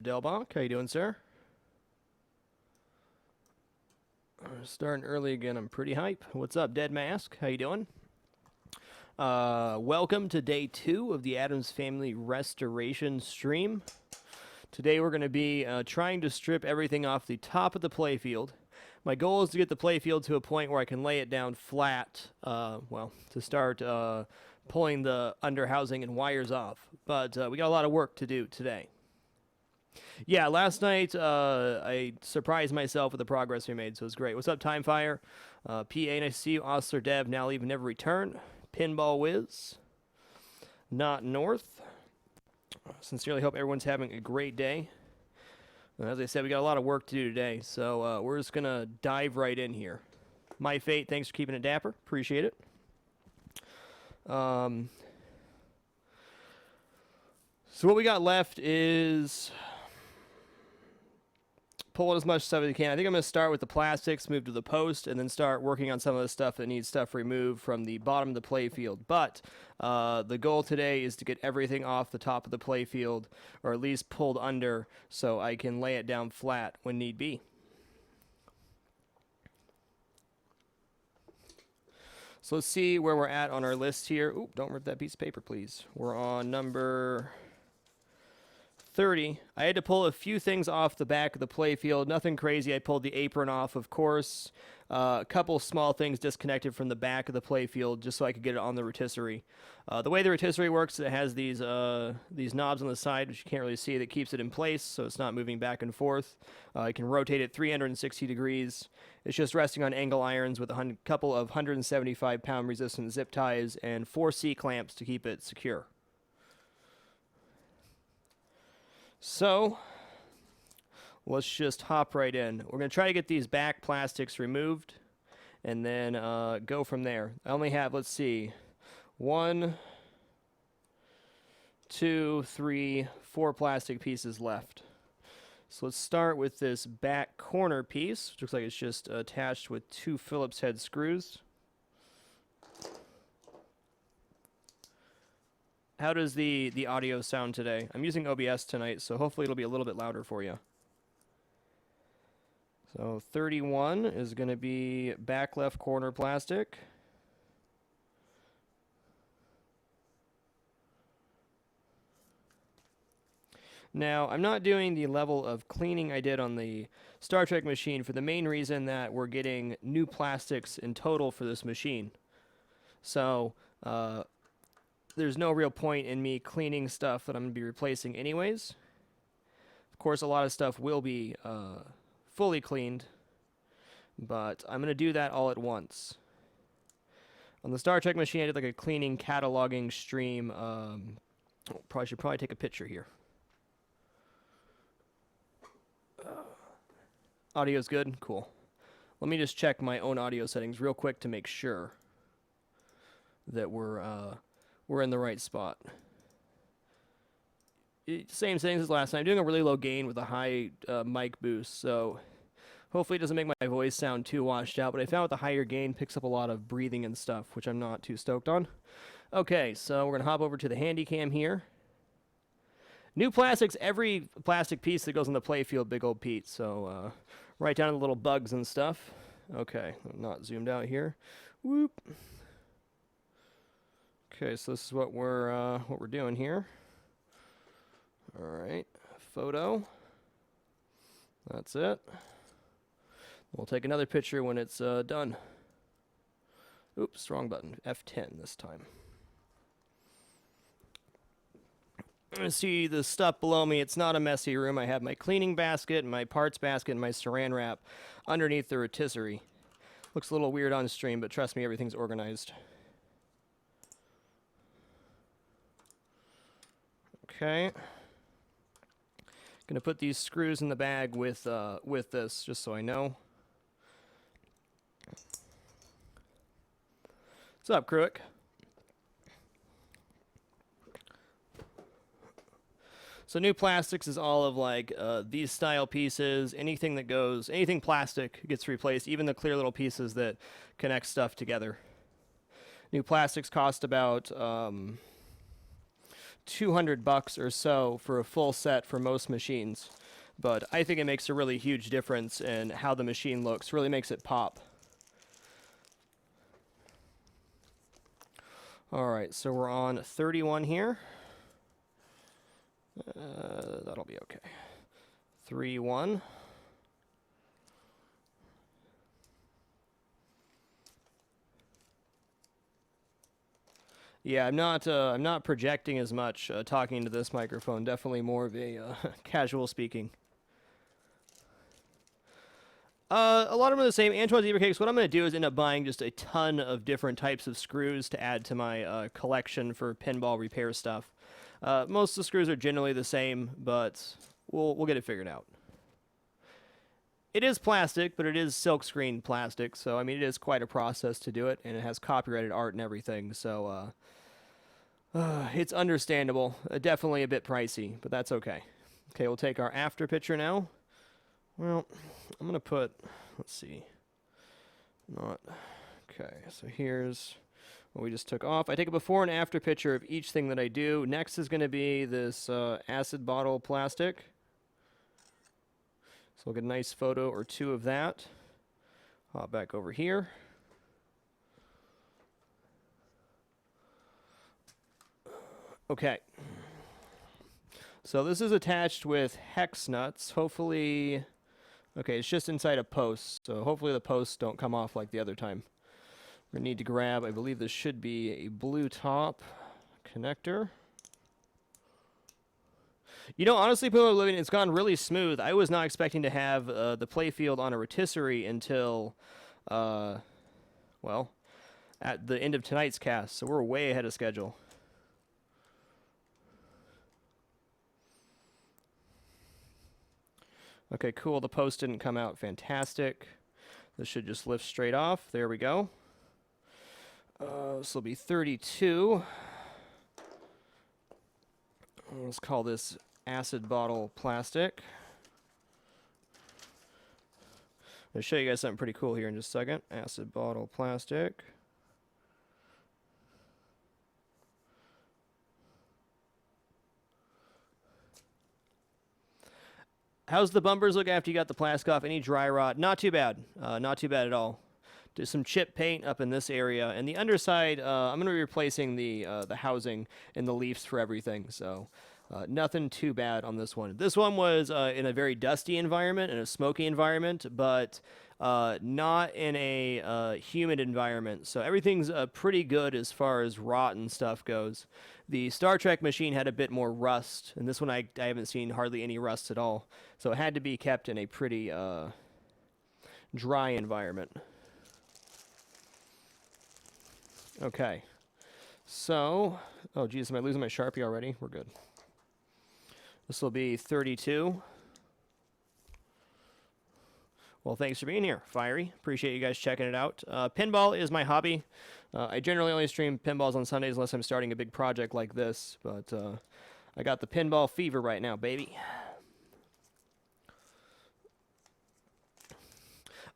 Delbach. How you doing, sir? Starting early again. I'm pretty hype. What's up, Dead Mask? How you doing? Welcome to day 2 of the Addams Family Restoration stream. Today we're going to be trying to strip everything off the top of the playfield. My goal is to get the playfield to a point where I can lay it down flat, well, to start pulling the underhousing and wires off. But we got a lot of work to do today. Yeah, last night I surprised myself with the progress we made, so it was great. What's up, Timefire? PA, nice to see you. Osler Dev, now leave, never return. Pinball Wiz, not North. Sincerely hope everyone's having a great day. As I said, we got a lot of work to do today, so we're just going to dive right in here. My Fate, thanks for keeping it dapper. Appreciate it. So what we got left is pulling as much stuff as you can. I think I'm going to start with the plastics, move to the post, and then start working on some of the stuff that needs stuff removed from the bottom of the playfield. But the goal today is to get everything off the top of the playfield, or at least pulled under, so I can lay it down flat when need be. So let's see where we're at on our list here. Oop, don't rip that piece of paper, please. We're on number 30. I had to pull a few things off the back of the playfield. Nothing crazy. I pulled the apron off, of course. A couple small things disconnected from the back of the playfield just so I could get it on the rotisserie. The way the rotisserie works, it has these knobs on the side, which you can't really see, that keeps it in place so it's not moving back and forth. You can rotate it 360 degrees. It's just resting on angle irons with a couple of 175-pound resistant zip ties and 4 C-clamps to keep it secure. So, let's just hop right in. We're going to try to get these back plastics removed and then go from there. I only have, let's see, 1, 2, 3, 4 plastic pieces left. So let's start with this back corner piece, which looks like it's just attached with 2 Phillips head screws. How does the audio sound today? I'm using OBS tonight, so hopefully it'll be a little bit louder for you. So 31 is going to be back left corner plastic. Now, I'm not doing the level of cleaning I did on the Star Trek machine for the main reason that we're getting new plastics in total for this machine. So, there's no real point in me cleaning stuff that I'm going to be replacing anyways. Of course, a lot of stuff will be fully cleaned, but I'm going to do that all at once. On the Star Trek machine, I did like a cleaning cataloging stream. Should probably take a picture here. Audio's good? Cool. Let me just check my own audio settings real quick to make sure that we're in the right spot. Same settings as last time. I'm doing a really low gain with a high mic boost, so hopefully it doesn't make my voice sound too washed out, but I found with the higher gain picks up a lot of breathing and stuff, which I'm not too stoked on. Okay, so we're going to hop over to the handy cam here. New plastics, every plastic piece that goes on the playfield, Big Old Pete, so right down to the little bugs and stuff. Okay, I'm not zoomed out here. Whoop. Okay, so this is what we're doing here. All right, photo. That's it. We'll take another picture when it's done. Oops, wrong button. F10 this time. See the stuff below me. It's not a messy room. I have my cleaning basket, my parts basket, and my saran wrap underneath the rotisserie. Looks a little weird on stream, but trust me, everything's organized. Okay. Gonna put these screws in the bag with this, just so I know. What's up, Kruick? So new plastics is all of like these style pieces. Anything that goes, anything plastic gets replaced, even the clear little pieces that connect stuff together. New plastics cost about $200 or so for a full set for most machines. But I think it makes a really huge difference in how the machine looks. Really makes it pop. Alright, so we're on 31 here. That'll be okay. 3-1. Yeah, I'm not projecting as much talking into this microphone. Definitely more of a casual speaking. A lot of them are the same. Antoine's Zebra Cakes, what I'm going to do is end up buying just a ton of different types of screws to add to my collection for pinball repair stuff. Most of the screws are generally the same, but we'll get it figured out. It is plastic, but it is silkscreen plastic, so I mean it is quite a process to do it, and it has copyrighted art and everything, so it's understandable. Definitely a bit pricey, but that's okay. Okay, we'll take our after picture now. Well, I'm going to put, let's see, okay, so here's what we just took off. I take a before and after picture of each thing that I do. Next is going to be this acid bottle plastic. So we'll get a nice photo or two of that. Hop back over here. Okay. So this is attached with hex nuts. Hopefully... Okay, it's just inside a post, so hopefully the posts don't come off like the other time. We're going to need to grab, I believe this should be a blue top connector. You know, honestly, Pinball Living, it's gone really smooth. I was not expecting to have the playfield on a rotisserie until, well, at the end of tonight's cast, so we're way ahead of schedule. Okay, cool. The post didn't come out. Fantastic. This should just lift straight off. There we go. This will be 32. Let's call this acid bottle plastic. I'll show you guys something pretty cool here in just a second. Acid bottle plastic. How's the bumpers look after you got the plastic off? Any dry rot? Not too bad. Not too bad at all. Just some chip paint up in this area. And the underside, I'm going to be replacing the housing and the leaves for everything. So nothing too bad on this one. This one was in a very dusty environment, in a smoky environment, but not in a humid environment. So everything's pretty good as far as rot and stuff goes. The Star Trek machine had a bit more rust, and this one I haven't seen hardly any rust at all. So it had to be kept in a pretty dry environment. Okay. So, oh geez, am I losing my Sharpie already? We're good. This will be 32. Well, thanks for being here, Fiery. Appreciate you guys checking it out. Pinball is my hobby. I generally only stream pinballs on Sundays unless I'm starting a big project like this, but I got the pinball fever right now, baby.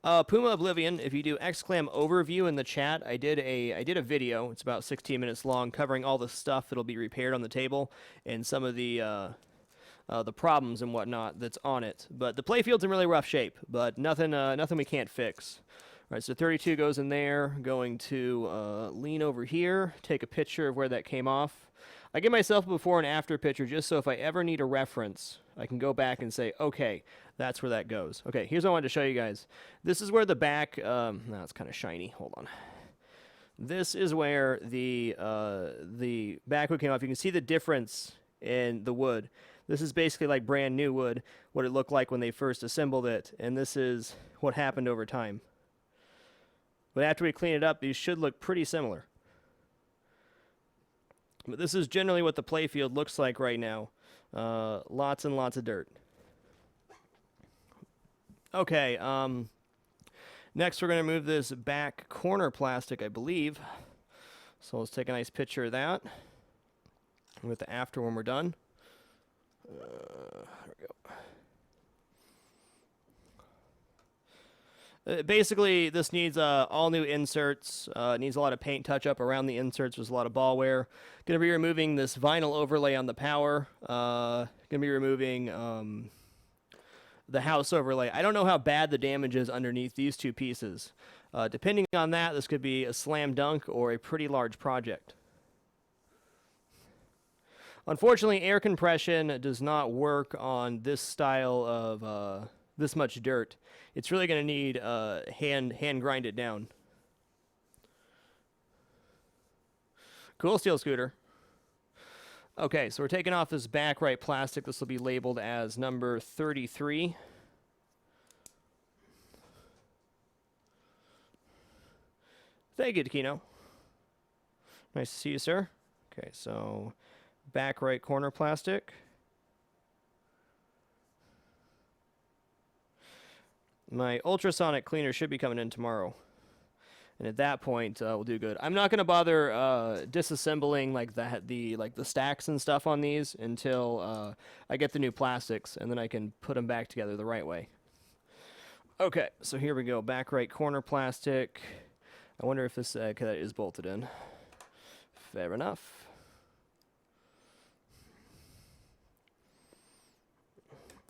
Puma Oblivion, if you do exclam overview in the chat, I did a video. It's about 16 minutes long, covering all the stuff that'll be repaired on the table and some of the problems and whatnot that's on it. But the playfield's in really rough shape, but nothing we can't fix. All right, so 32 goes in there. Going to lean over here, take a picture of where that came off. I give myself a before and after picture just so if I ever need a reference, I can go back and say, okay, that's where that goes. Okay, here's what I wanted to show you guys. This is where the back, no, it's kind of shiny. Hold on. This is where the back wood came off. You can see the difference in the wood. This is basically like brand new wood, what it looked like when they first assembled it, and this is what happened over time. But after we clean it up, these should look pretty similar. But this is generally what the playfield looks like right now. Lots and lots of dirt. Okay, next we're going to move this back corner plastic, I believe. So let's take a nice picture of that with the after when we're done. There we go. Basically, this needs all new inserts. It needs a lot of paint touch-up around the inserts. There's a lot of ball wear. Going to be removing this vinyl overlay on the power. Going to be removing the house overlay. I don't know how bad the damage is underneath these two pieces. Depending on that, this could be a slam dunk or a pretty large project. Unfortunately, air compression does not work on this style of this much dirt. It's really going to need hand grind it down. Cool steel scooter. Okay, so we're taking off this back right plastic. This will be labeled as number 33. Thank you, Takino. Nice to see you, sir. Okay, so back right corner plastic. My ultrasonic cleaner should be coming in tomorrow. And at that point, we'll do good. I'm not going to bother disassembling like the stacks and stuff on these until I get the new plastics, and then I can put them back together the right way. Okay, so here we go. Back right corner plastic. I wonder if this that is bolted in. Fair enough.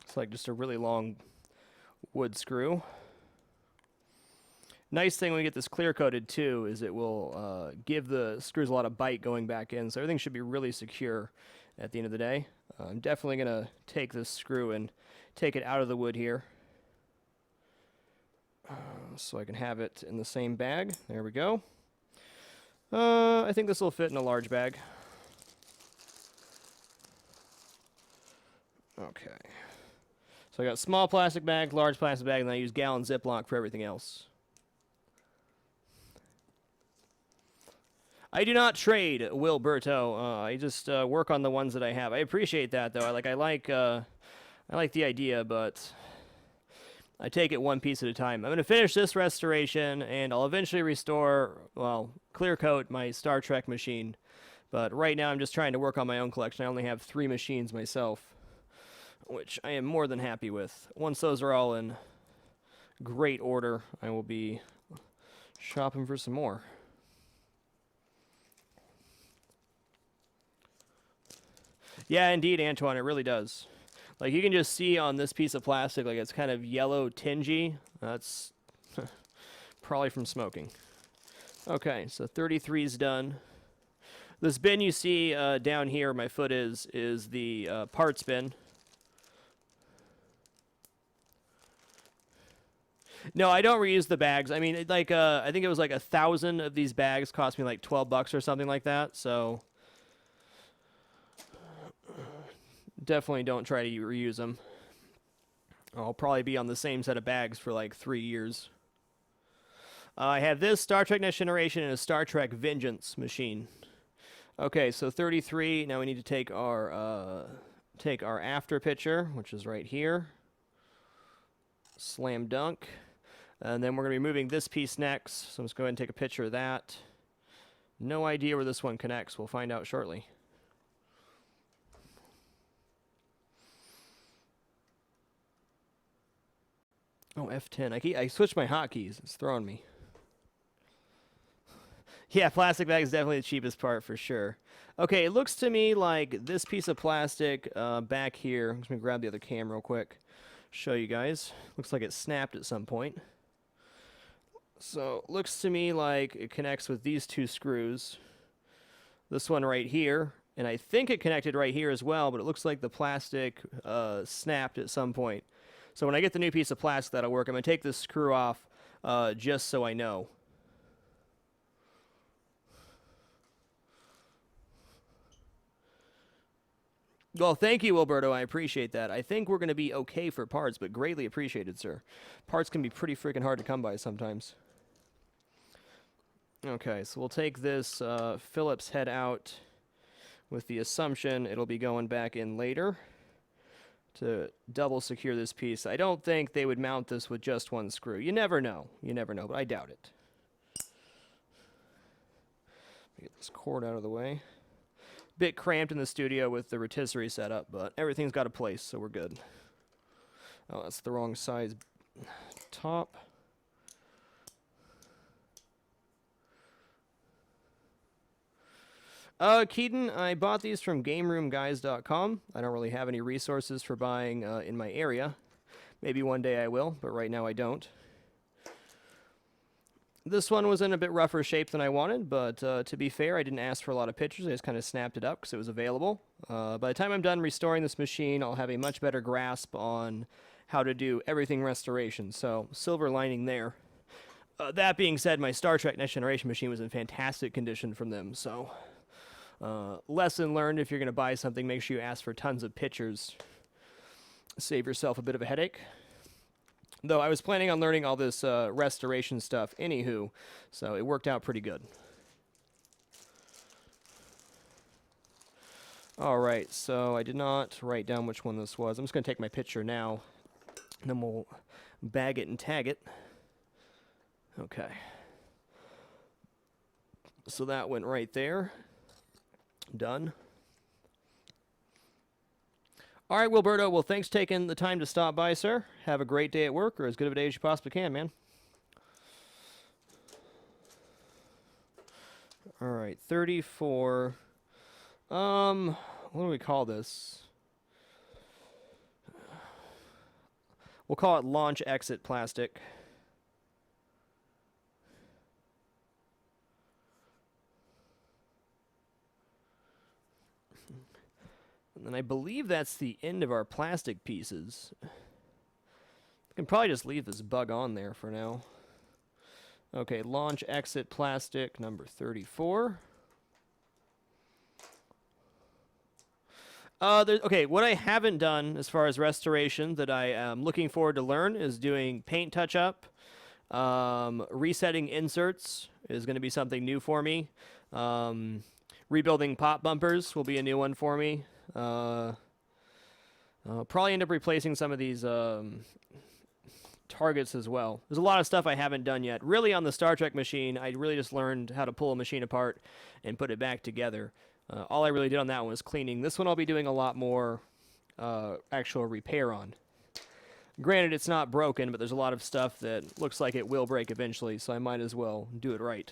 It's like just a really long wood screw. Nice thing when we get this clear coated too is it will give the screws a lot of bite going back in, so everything should be really secure at the end of the day. I'm definitely going to take this screw and take it out of the wood here so I can have it in the same bag. There we go. I think this will fit in a large bag. Okay. So I got small plastic bag, large plastic bag, and then I use gallon Ziploc for everything else. I do not trade, Wilberto. I just work on the ones that I have. I appreciate that, though. I like the idea, but I take it one piece at a time. I'm going to finish this restoration, and I'll eventually restore, well, clear coat my Star Trek machine. But right now I'm just trying to work on my own collection. I only have 3 machines myself, which I am more than happy with. Once those are all in great order, I will be shopping for some more. Yeah, indeed, Antoine, it really does. Like, you can just see on this piece of plastic, like, it's kind of yellow tingy. That's probably from smoking. Okay, so 33 is done. This bin you see down here, my foot is the parts bin. No, I don't reuse the bags. I mean, like, I think it was like 1,000 of these bags cost me like $12 or something like that, so definitely don't try to reuse them. I'll probably be on the same set of bags for like 3 years. I have this Star Trek Next Generation and a Star Trek Vengeance machine. Okay, so 33. Now we need to take our after picture, which is right here. Slam dunk. And then we're going to be moving this piece next. So I'm just going to go ahead and take a picture of that. No idea where this one connects. We'll find out shortly. Oh, F10. I switched my hotkeys. It's throwing me. Yeah, plastic bag is definitely the cheapest part for sure. Okay, it looks to me like this piece of plastic back here. I'm just going to grab the other cam real quick. Show you guys. Looks like it snapped at some point. So, looks to me like it connects with these 2 screws. This one right here. And I think it connected right here as well, but it looks like the plastic snapped at some point. So when I get the new piece of plastic that'll work, I'm going to take this screw off just so I know. Well, thank you, Alberto. I appreciate that. I think we're going to be okay for parts, but greatly appreciated, sir. Parts can be pretty freaking hard to come by sometimes. Okay, so we'll take this Phillips head out with the assumption it'll be going back in later to double secure this piece. I don't think they would mount this with just 1 screw. You never know. You never know, but I doubt it. Get this cord out of the way. Bit cramped in the studio with the rotisserie setup, but everything's got a place, so we're good. Oh, that's the wrong size top. Keaton, I bought these from GameRoomGuys.com. I don't really have any resources for buying in my area. Maybe one day I will, but right now I don't. This one was in a bit rougher shape than I wanted, but to be fair, I didn't ask for a lot of pictures. I just kind of snapped it up because it was available. By the time I'm done restoring this machine, I'll have a much better grasp on how to do everything restoration, so silver lining there. That being said, my Star Trek Next Generation machine was in fantastic condition from them, so lesson learned: if you're going to buy something, make sure you ask for tons of pictures. Save yourself a bit of a headache. Though I was planning on learning all this restoration stuff anywho, so it worked out pretty good. Alright, so I did not write down which one this was. I'm just going to take my picture now, and then we'll bag it and tag it. Okay. So that went right there. Done. All right, Wilberto. Well, thanks for taking the time to stop by, sir. Have a great day at work, or as good of a day as you possibly can, man. All right, 34. What do we call this? We'll call it launch exit plastic. And I believe that's the end of our plastic pieces. I can probably just leave this bug on there for now. Okay, launch exit plastic number 34. Okay, what I haven't done as far as restoration that I am looking forward to learn is doing paint touch-up. Resetting inserts is going to be something new for me. Rebuilding pop bumpers will be a new one for me. Probably end up replacing some of these targets as well. There's a lot of stuff I haven't done yet. Really, on the Star Trek machine, I really just learned how to pull a machine apart and put it back together. All I really did on that one was cleaning. This one I'll be doing a lot more actual repair on. Granted, it's not broken, but there's a lot of stuff that looks like it will break eventually, so I might as well do it right.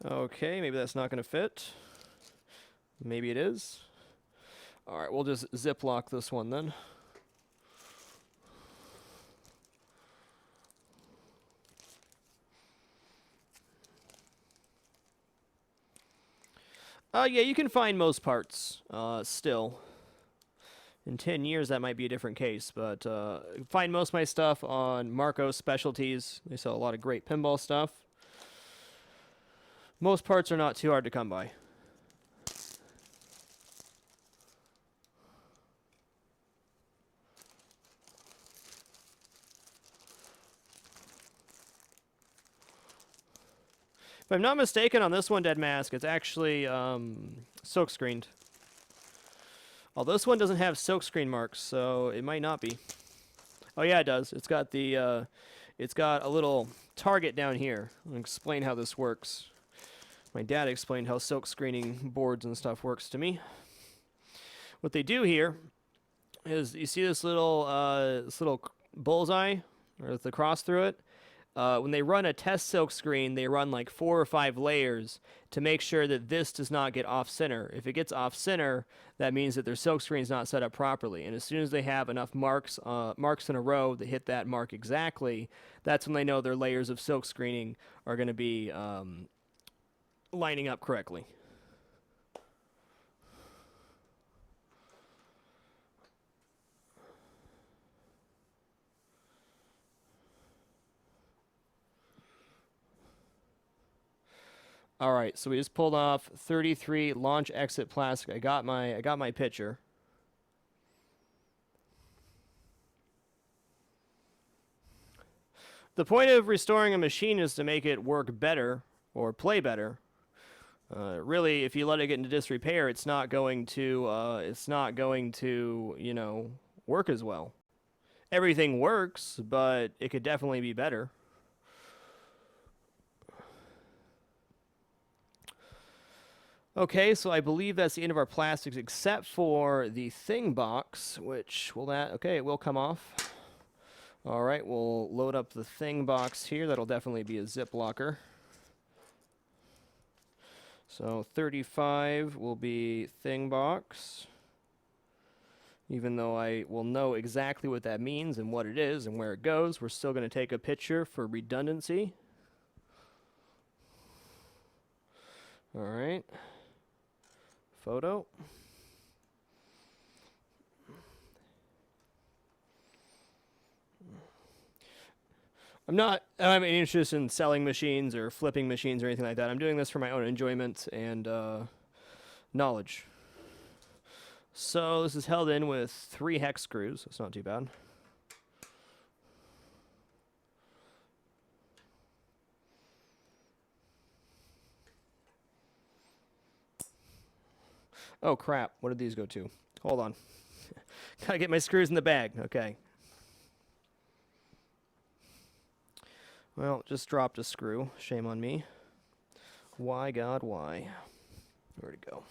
Okay, maybe that's not going to fit. Maybe it is. All right, we'll just ziplock this one then. Yeah, you can find most parts still. In 10 years, that might be a different case, but find most of my stuff on Marco's Specialties. They sell a lot of great pinball stuff. Most parts are not too hard to come by. If I'm not mistaken, on this one, Dead Mask, it's actually silkscreened. Although this one doesn't have silkscreen marks, so it might not be. Oh yeah, it does. It's got the it's got a little target down here. I'll explain how this works. My dad explained how silk screening boards and stuff works to me. What they do here is, you see this little bullseye, or the cross through it? When they run a test silk screen, they run like 4 or 5 layers to make sure that this does not get off-center. If it gets off-center, that means that their silk screen is not set up properly. And as soon as they have enough marks in a row that hit that mark exactly, that's when they know their layers of silk screening are going to be lining up correctly. All right, so we just pulled off 33 launch exit plastic. I got my picture. The point of restoring a machine is to make it work better or play better. Really, if you let it get into disrepair, it's not going to you know, work as well. Everything works, but it could definitely be better. Okay, so I believe that's the end of our plastics, except for the thing box, which will that, okay, it will come off. All right, we'll load up the thing box here. That'll definitely be a zip locker. So 35 will be thing box. Even though I will know exactly what that means and what it is and where it goes, we're still going to take a picture for redundancy. All right. Photo. I'm not interested in selling machines or flipping machines or anything like that. I'm doing this for my own enjoyment and knowledge. So this is held in with 3 hex screws. That's not too bad. Oh crap, what did these go to? Hold on. Gotta get my screws in the bag. Okay. Well, just dropped a screw. Shame on me. Why, God, why? Where'd it go?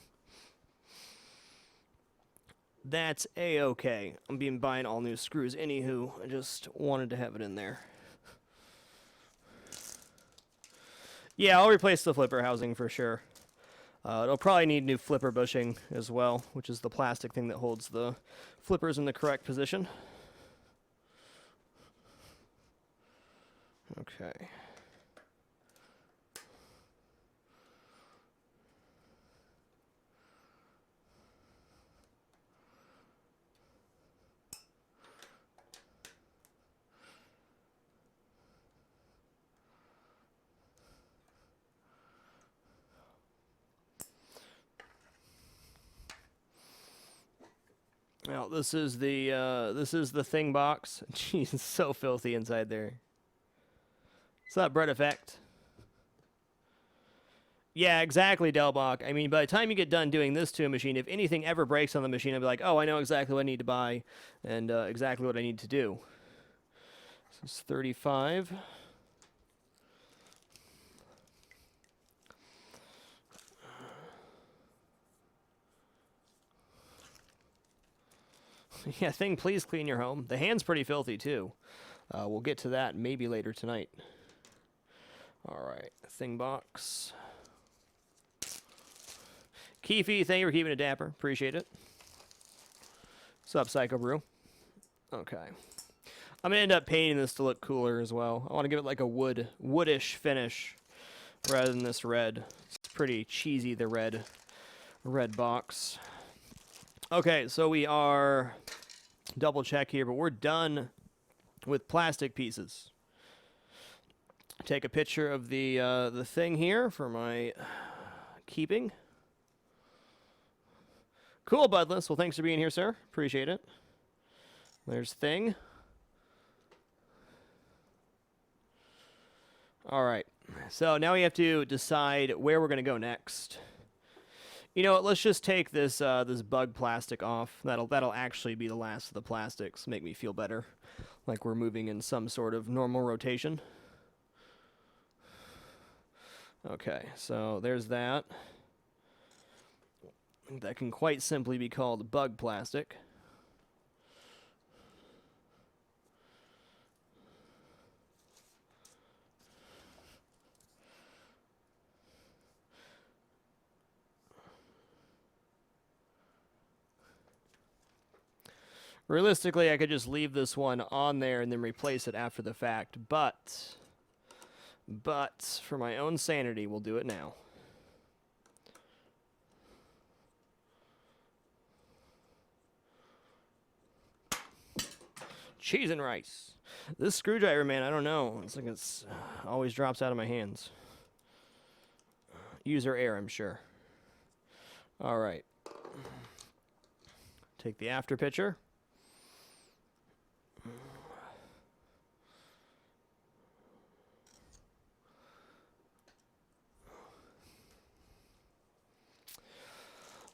That's A-okay. I'm being buying all new screws. Anywho, I just wanted to have it in there. Yeah, I'll replace the flipper housing for sure. It'll probably need new flipper bushing as well, which is the plastic thing that holds the flippers in the correct position. Okay. Well, this is the thing box. Jeez, it's so filthy inside there. It's that bread effect. Yeah, exactly, Delbach. I mean, by the time you get done doing this to a machine, if anything ever breaks on the machine, I'll be like, oh, I know exactly what I need to buy and exactly what I need to do. This is 35. Yeah, thing, please clean your home. The hand's pretty filthy, too. We'll get to that maybe later tonight. All right, thing box. Keefy, thank you for keeping it dapper. Appreciate it. What's up, Psycho Brew? Okay. I'm going to end up painting this to look cooler as well. I want to give it like a woodish finish rather than this red. It's pretty cheesy, the red box. Okay, so we are double check here, but we're done with plastic pieces. Take a picture of the thing here for my keeping. Cool, Budless. Well, thanks for being here, sir. Appreciate it. There's thing. All right. So now we have to decide where we're going to go next. You know what? Let's just take this this bug plastic off. That'll actually be the last of the plastics. Make me feel better, like we're moving in some sort of normal rotation. Okay, so there's that. That can quite simply be called bug plastic. Realistically, I could just leave this one on there and then replace it after the fact, but for my own sanity, we'll do it now. Cheese and rice. This screwdriver, man, I don't know. It's like it's always drops out of my hands. User error, I'm sure. All right. Take the after picture.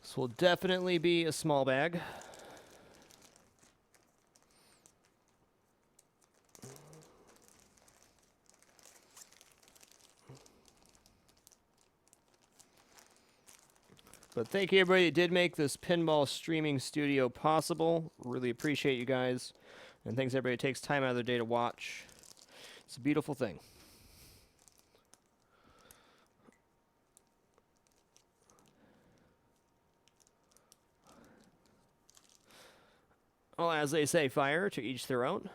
This will definitely be a small bag. But thank you, everybody that did make this pinball streaming studio possible. Really appreciate you guys and thanks everybody who takes time out of their day to watch. It's a beautiful thing. Well, as they say, fire, to each their own.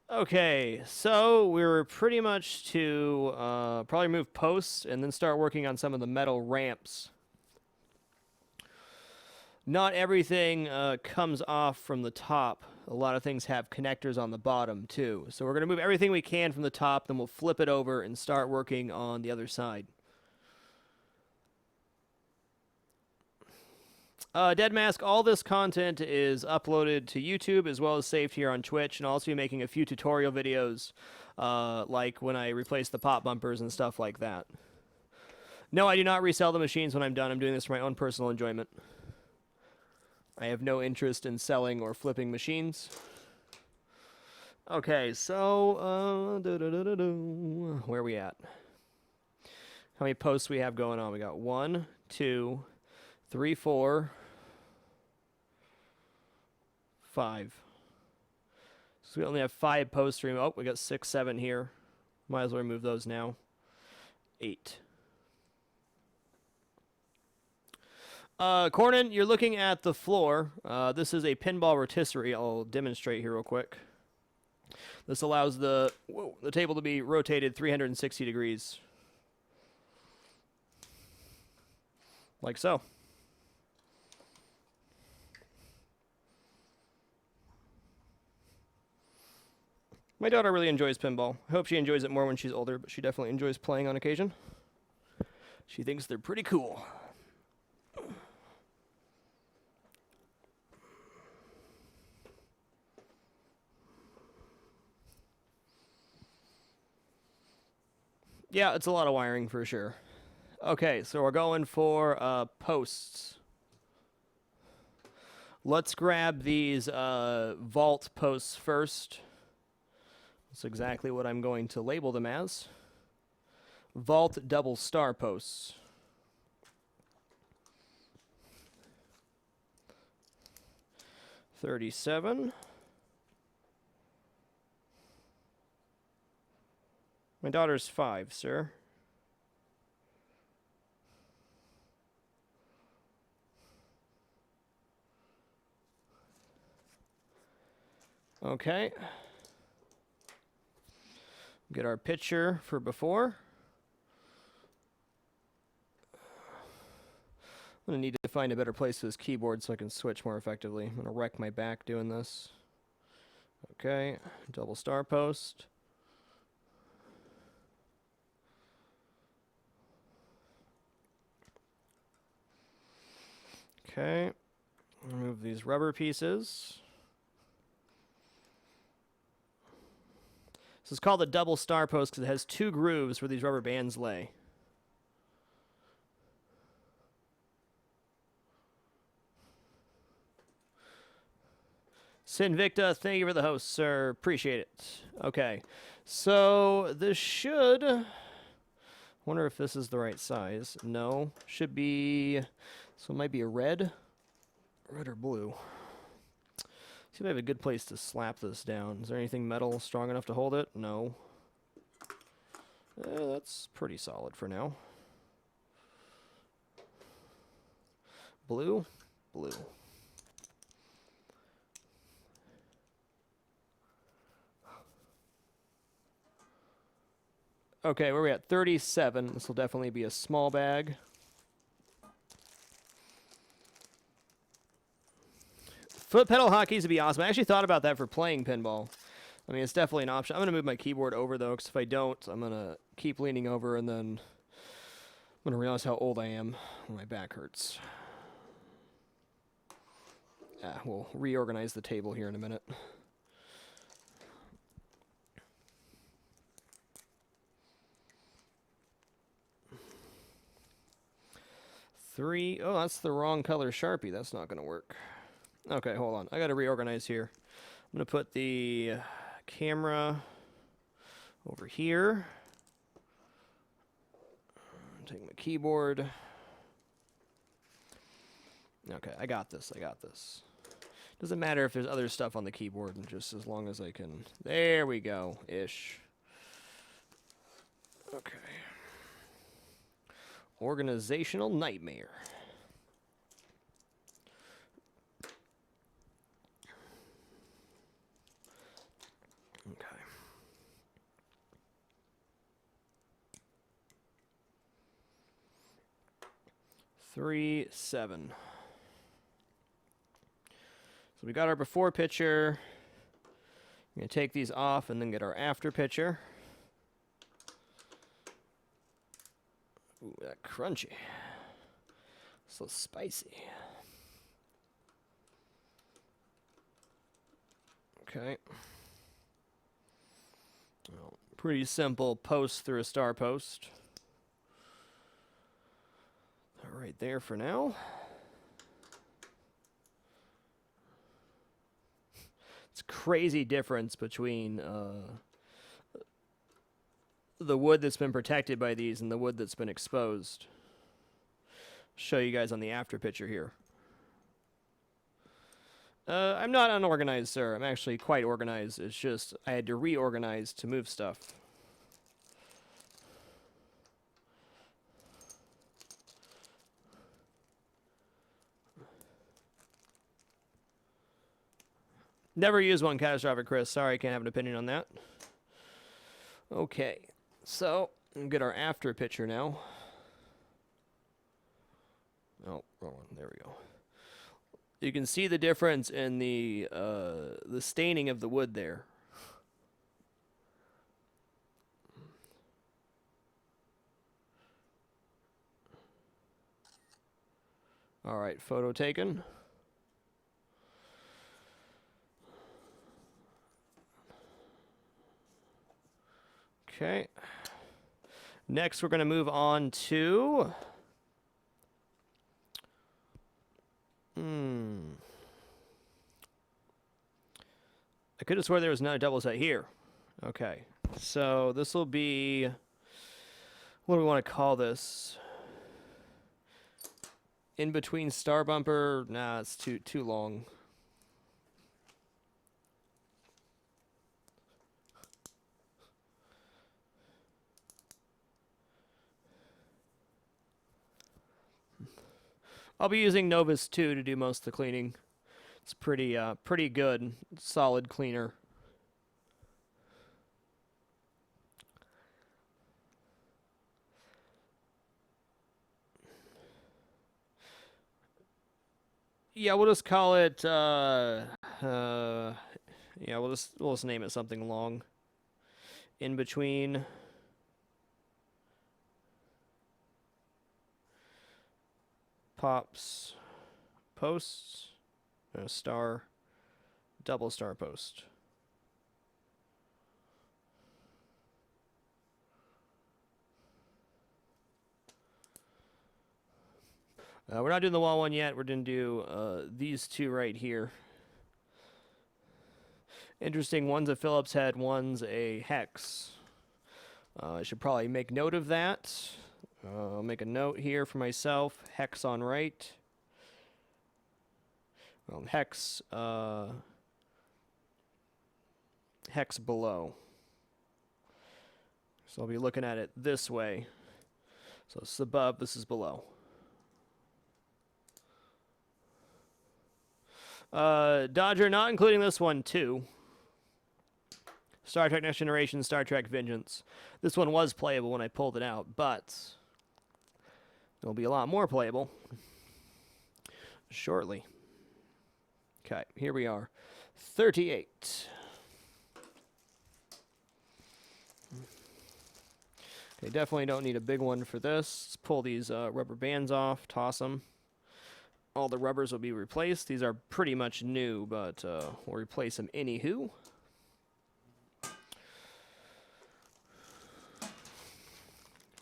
Okay, so we're pretty much to probably move posts and then start working on some of the metal ramps. Not everything comes off from the top. A lot of things have connectors on the bottom too. So we're going to move everything we can from the top, then we'll flip it over and start working on the other side. Dead Mask, all this content is uploaded to YouTube as well as saved here on Twitch, and I'll also be making a few tutorial videos, like when I replace the pop bumpers and stuff like that. No, I do not resell the machines when I'm done. I'm doing this for my own personal enjoyment. I have no interest in selling or flipping machines. Okay, so, where are we at? How many posts we have going on? We got 1, 2, 3, 4, 5. So we only have 5 posts to remove. Oh, we got 6, 7 here. Might as well remove those now. 8. Cornyn, you're looking at the floor. This is a pinball rotisserie. I'll demonstrate here real quick. This allows the table to be rotated 360 degrees. Like so. My daughter really enjoys pinball. I hope she enjoys it more when she's older, but she definitely enjoys playing on occasion. She thinks they're pretty cool. Yeah, it's a lot of wiring for sure. Okay, so we're going for posts. Let's grab these vault posts first. That's exactly what I'm going to label them as. Vault double star posts. $37. My daughter's 5, sir. Okay. Get our picture for before. I'm going to need to find a better place for this keyboard so I can switch more effectively. I'm going to wreck my back doing this. Okay, double star post. Okay, remove these rubber pieces. This is called a double star post because it has 2 grooves where these rubber bands lay. Sinvicta, thank you for the host, sir. Appreciate it. Okay, so this should... wonder if this is the right size. No, should be... so it might be a red or blue. See if I have a good place to slap this down. Is there anything metal strong enough to hold it? No. That's pretty solid for now. Blue? Blue. Okay, where are we at? 37. This will definitely be a small bag. Foot pedal hotkeys would be awesome. I actually thought about that for playing pinball. I mean, it's definitely an option. I'm going to move my keyboard over, though, because if I don't, I'm going to keep leaning over, and then I'm going to realize how old I am when my back hurts. We'll reorganize the table here in a minute. Oh, that's the wrong color Sharpie. That's not going to work. Okay, hold on. I got to reorganize here. I'm going to put the camera over here. Take my keyboard. Okay, I got this. I got this. Doesn't matter if there's other stuff on the keyboard, just as long as I can... There we go, ish. Okay. Organizational nightmare. Okay. Three, 7. So we got our before picture. I'm going to take these off and then get our after picture. Ooh, that crunchy. So spicy. Okay. Well, pretty simple post through a star post. All right, there for now. It's a crazy difference between the wood that's been protected by these and the wood that's been exposed. Show you guys on the after picture here. I'm not unorganized, sir. I'm actually quite organized. It's just I had to reorganize to move stuff. Never use one, Catastrophic Chris. Sorry, I can't have an opinion on that. Okay, so we'll get our after picture now. Oh, wrong one. There we go. You can see the difference in the staining of the wood there. All right, photo taken. Okay. Next, we're going to move on to... I could have sworn there was not a double set here. Okay. So this will be... What do we want to call this? In between star bumper? Nah, it's too long. I'll be using Novus 2 to do most of the cleaning. It's pretty good, solid cleaner. Yeah, we'll just call it. Yeah, we'll just name it something long. In between. Pops, posts, a star, double star post. We're not doing the wall one yet. We're going to do these two right here. Interesting, one's a Phillips head, one's a hex. I should probably make note of that. I'll make a note here for myself. Hex on right. Well, hex below. So I'll be looking at it this way. So this is above, this is below. Dodger, not including this one too. Star Trek Next Generation, Star Trek Vengeance. This one was playable when I pulled it out, but it'll be a lot more playable shortly. Okay, here we are. 38. Okay, definitely don't need a big one for this. Let's pull these rubber bands off, toss them. All the rubbers will be replaced. These are pretty much new, but we'll replace them anywho.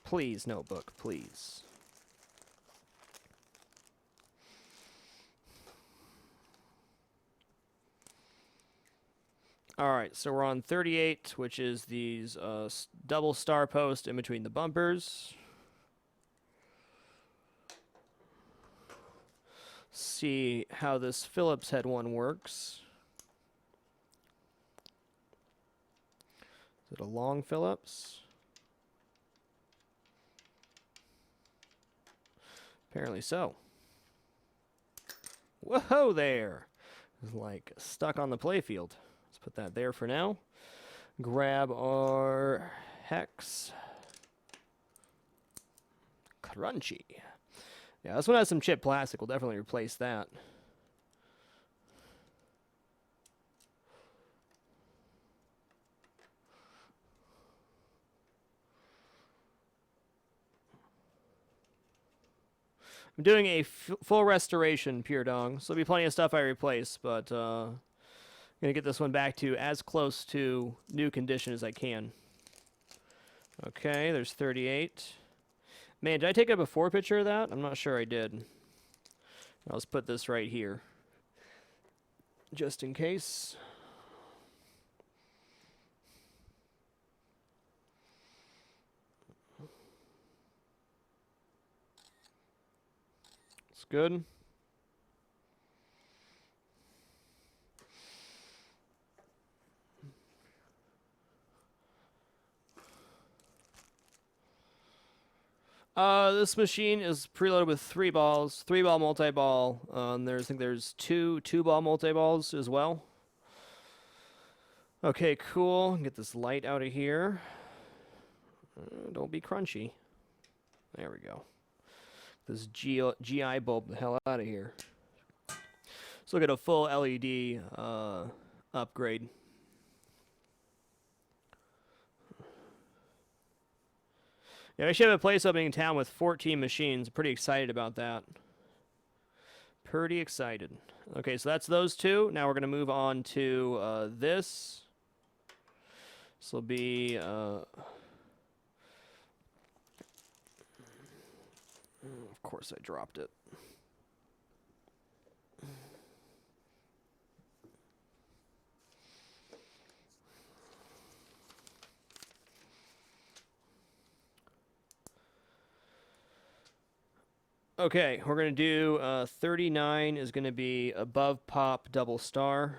Please, notebook, please. Alright, so we're on 38, which is these double star post in between the bumpers. see how this Phillips head one works. Is it a long Phillips? Apparently so. Whoa there! It's like stuck on the playfield. Let's put that there for now. Grab our hex. Crunchy. Yeah, this one has some chipped plastic. We'll definitely replace that. I'm doing a full restoration, Pure Dong, so there'll be plenty of stuff I replace, but I'm going to get this one back to as close to new condition as I can. Okay, there's 38. Man, did I take a before picture of that? I'm not sure I did. I'll just put this right here, just in case. It's good. This machine is preloaded with 3 balls, 3-ball multi-ball. I think there's 2-ball multi-balls as well. Okay, cool. Get this light out of here. Don't be crunchy. There we go. This GI bulb the hell out of here. Let's look at a full LED upgrade. Yeah, I should have a place opening in town with 14 machines. Pretty excited about that. Pretty excited. Okay, so that's those two. Now we're going to move on to this. This will be... of course I dropped it. Okay, we're going to do 39 is going to be above pop double star.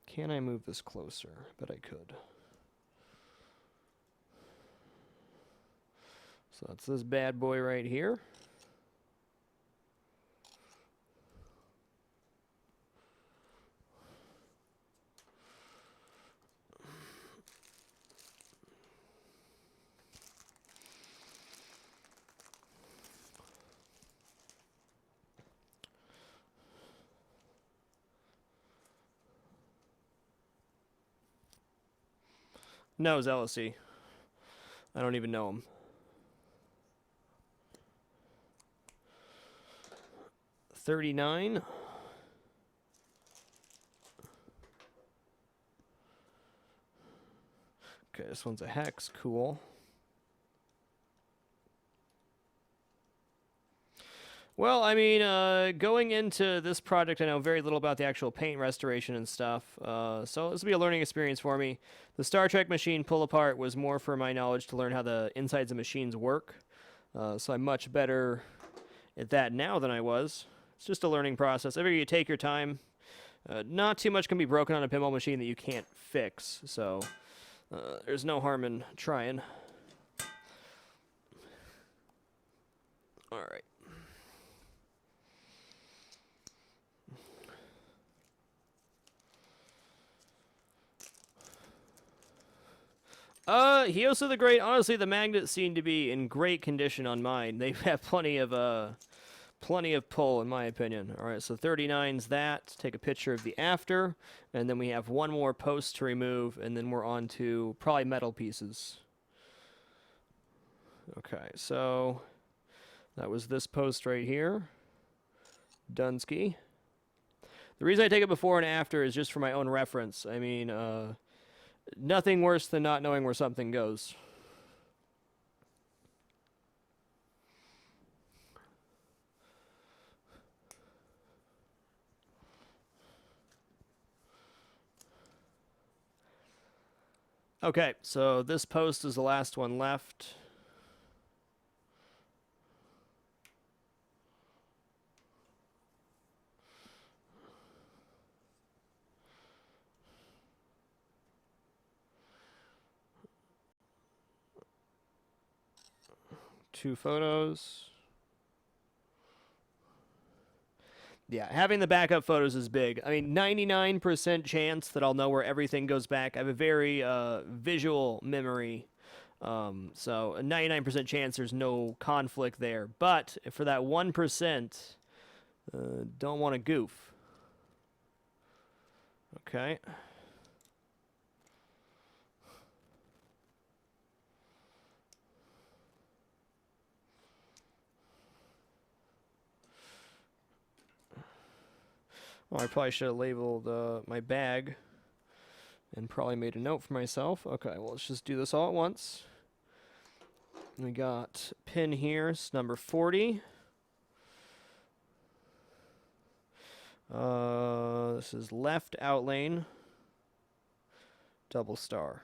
Can I move this closer? But I could. So that's this bad boy right here. No, Zealousy. I don't even know him. 39. Okay, this one's a hex. Cool. Well, I mean, going into this project, I know very little about the actual paint restoration and stuff, so this will be a learning experience for me. The Star Trek machine pull-apart was more for my knowledge to learn how the insides of machines work, so I'm much better at that now than I was. It's just a learning process. I figure you take your time. Not too much can be broken on a pinball machine that you can't fix, so there's no harm in trying. All right. Hiosa the Great, honestly, the magnets seem to be in great condition on mine. They have plenty of pull, in my opinion. All right, so 39's that. Take a picture of the after, and then we have one more post to remove, and then we're on to probably metal pieces. Okay, so that was this post right here. Dunsky. The reason I take it before and after is just for my own reference. I mean, nothing worse than not knowing where something goes. Okay, so this post is the last one left. Two photos. Yeah, having the backup photos is big. I mean, 99% chance that I'll know where everything goes back. I have a very visual memory. So a 99% chance there's no conflict there. But for that 1%, don't want to goof. Okay. Well, I probably should have labeled my bag and probably made a note for myself. Okay, well, let's just do this all at once. We got pin here, it's number 40. This is left out lane, double star.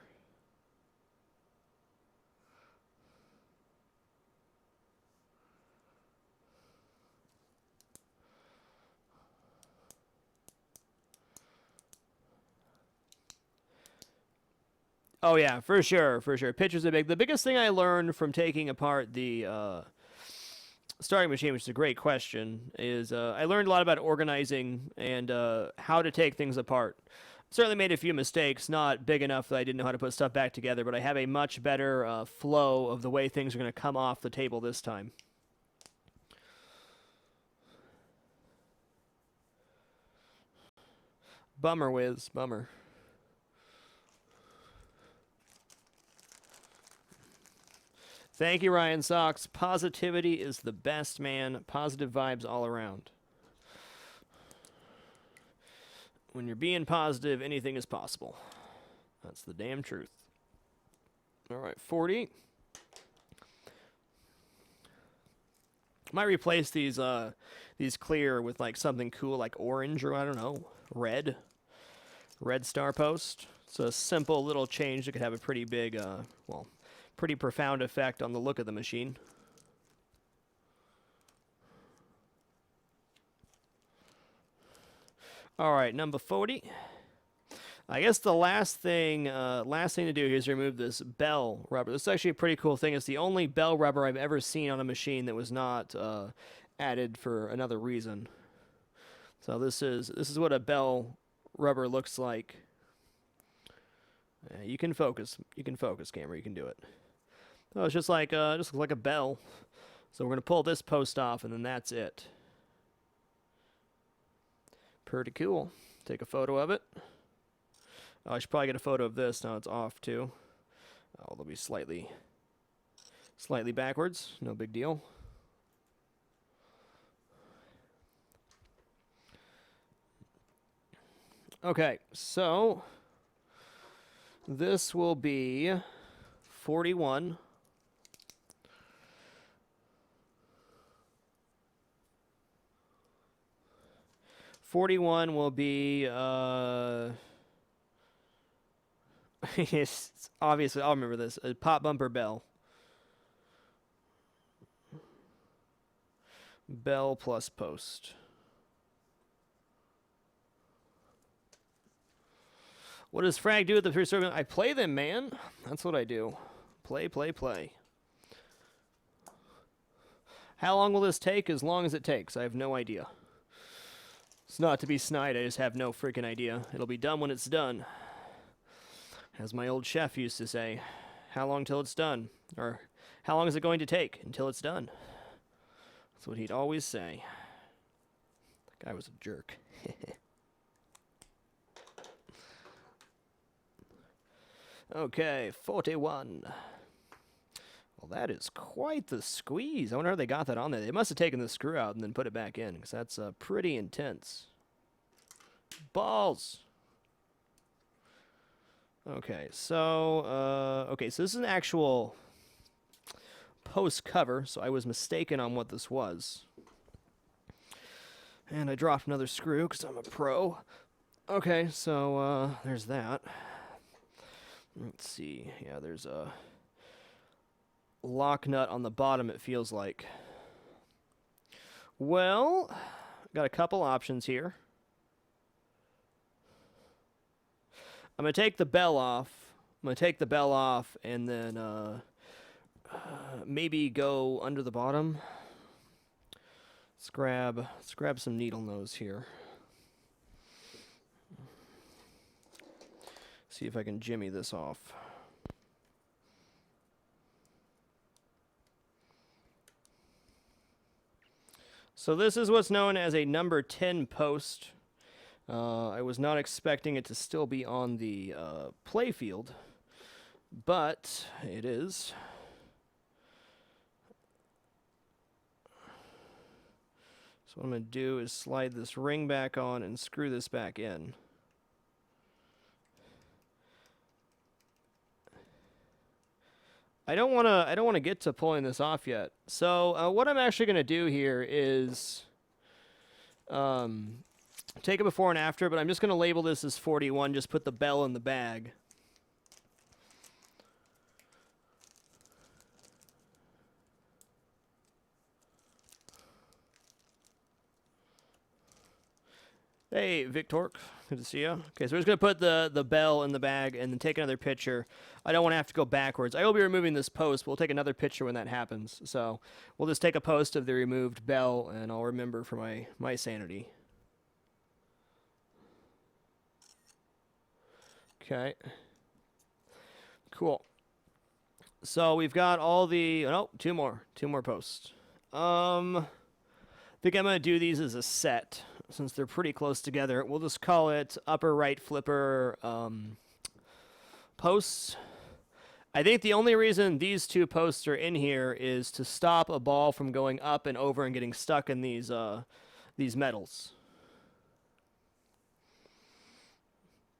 Oh yeah, for sure, for sure. Pitchers are big. The biggest thing I learned from taking apart the starting machine, which is a great question, is I learned a lot about organizing and how to take things apart. Certainly made a few mistakes, not big enough that I didn't know how to put stuff back together, but I have a much better flow of the way things are going to come off the table this time. Bummer, Wiz, bummer. Thank you, Ryan Sox. Positivity is the best, man. Positive vibes all around. When you're being positive, anything is possible. That's the damn truth. All right, 40. Might replace these clear with like something cool like orange or I don't know, red. Red star post. It's a simple little change that could have a pretty big, well, pretty profound effect on the look of the machine. All right, number 40. I guess the last thing to do here is remove this bell rubber. This is actually a pretty cool thing. It's the only bell rubber I've ever seen on a machine that was not added for another reason. So this is what a bell rubber looks like. You can focus. You can focus, camera. You can do it. So it's just like looks like a bell. So we're gonna pull this post off, and then that's it. Pretty cool. Take a photo of it. Oh, I should probably get a photo of this. Now it's off too. Oh, they'll be slightly backwards. No big deal. Okay, so this will be 41. Will be it's obviously I'll remember this. A pop bumper bell. Bell plus post. What does Frag do at the first tournament? I play them, man. That's what I do. Play. How long will this take? As long as it takes. I have no idea. It's not to be snide. I just have no freaking idea. It'll be done when it's done. As my old chef used to say, how long till it's done? Or how long is it going to take until it's done? That's what he'd always say. That guy was a jerk. Okay, 41. Well, that is quite the squeeze. I wonder how they got that on there. They must have taken the screw out and then put it back in, because that's pretty intense. Balls! Okay, so this is an actual post cover, so I was mistaken on what this was. And I dropped another screw, because I'm a pro. Okay, so there's that. Let's see. Yeah, there's a lock nut on the bottom, it feels like. Well, got a couple options here. I'm going to take the bell off. And then maybe go under the bottom. Let's grab some needle nose here. See if I can jimmy this off. So this is what's known as a number 10 post. I was not expecting it to still be on the playfield, but it is. So what I'm going to do is slide this ring back on and screw this back in. I don't want to get to pulling this off yet. So what I'm actually going to do here is take a before and after, but I'm just going to label this as 41. Just put the bell in the bag. Hey, Victor. Good to see you. Okay, so we're just going to put the bell in the bag and then take another picture. I don't want to have to go backwards. I will be removing this post, but we'll take another picture when that happens. So we'll just take a post of the removed bell, and I'll remember for my sanity. Okay. Cool. So we've got all the... Oh, two more posts. I think I'm going to do these as a set. Since they're pretty close together, we'll just call it upper right flipper posts. I think the only reason these two posts are in here is to stop a ball from going up and over and getting stuck in these metals.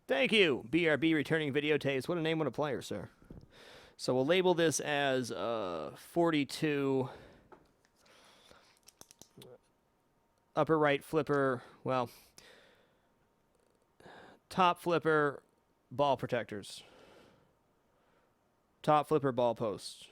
Thank you, BRB returning videotapes. What a name, what a player, sir. So we'll label this as 42... upper right flipper, well, top flipper ball protectors. Top flipper ball posts.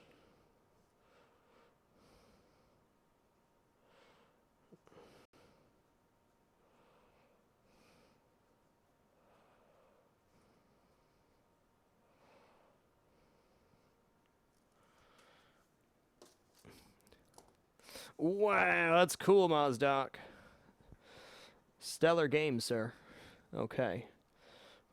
Wow, that's cool, Mazdoc. Stellar game, sir. Okay.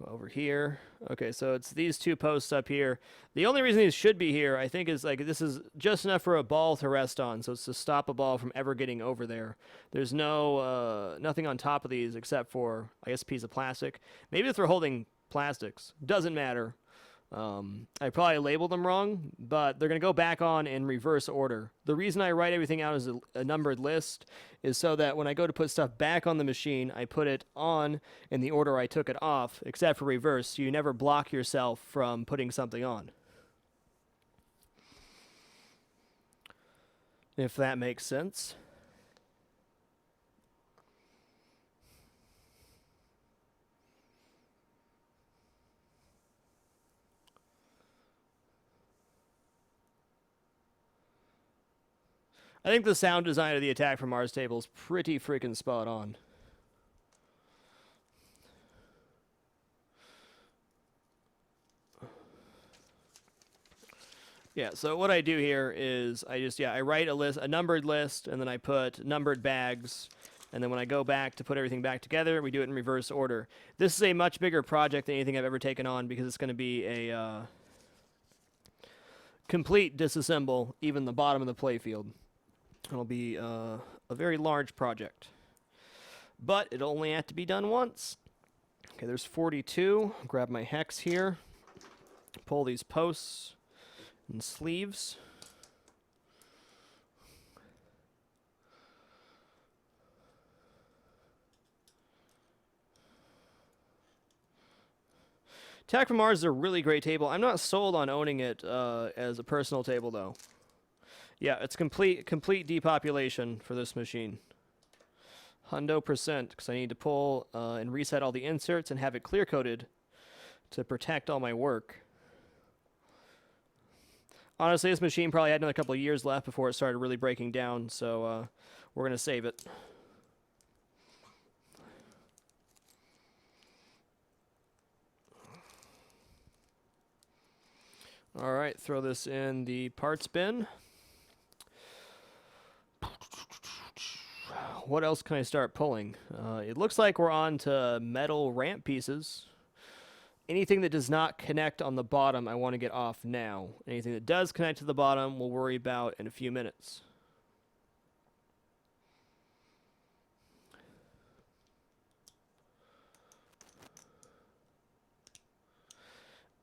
Over here. Okay, so it's these two posts up here. The only reason these should be here, I think, is like this is just enough for a ball to rest on. So it's to stop a ball from ever getting over there. There's no nothing on top of these except for, I guess, a piece of plastic. Maybe if they're holding plastics. Doesn't matter. I probably labeled them wrong, but they're going to go back on in reverse order. The reason I write everything out as a numbered list is so that when I go to put stuff back on the machine, I put it on in the order I took it off, except for reverse, so you never block yourself from putting something on. If that makes sense. I think the sound design of the Attack from Mars table is pretty freaking spot on. Yeah, so what I do here is I write a numbered list, and then I put numbered bags, and then when I go back to put everything back together, we do it in reverse order. This is a much bigger project than anything I've ever taken on because it's going to be a complete disassemble, even the bottom of the playfield. It'll be a very large project. But it'll only have to be done once. Okay, there's 42. Grab my hex here. Pull these posts and sleeves. Attack from Mars is a really great table. I'm not sold on owning it as a personal table, though. Yeah, it's complete depopulation for this machine. 100%, because I need to pull and reset all the inserts and have it clear-coded to protect all my work. Honestly, this machine probably had another couple of years left before it started really breaking down, so we're going to save it. All right, throw this in the parts bin. What else can I start pulling? It looks like we're on to metal ramp pieces. Anything that does not connect on the bottom, I want to get off now. Anything that does connect to the bottom, we'll worry about in a few minutes.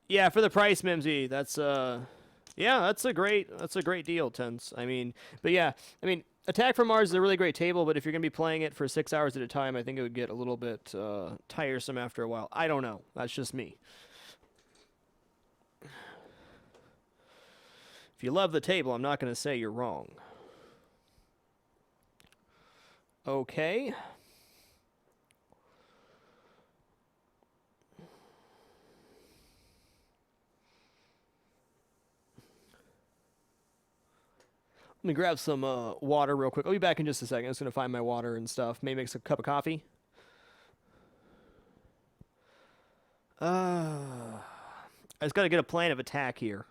Yeah, for the price, Mimsy, that's yeah, that's a great deal, Tense. I mean, but yeah, I mean, Attack from Mars is a really great table, but if you're gonna be playing it for 6 hours at a time, I think it would get a little bit tiresome after a while. I don't know. That's just me. If you love the table, I'm not gonna say you're wrong. Okay. Let me grab some water real quick. I'll be back in just a second. I'm just going to find my water and stuff. Maybe make a cup of coffee. I just got to get a plan of attack here.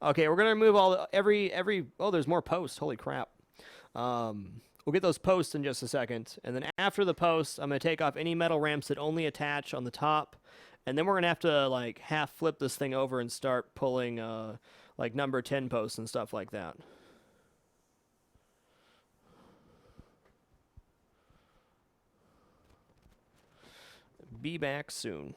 Okay, we're going to remove all every. Oh, there's more posts. Holy crap. We'll get those posts in just a second. And then after the posts, I'm going to take off any metal ramps that only attach on the top. And then we're going to have to, like, half flip this thing over and start pulling, like, number 10 posts and stuff like that. Be back soon.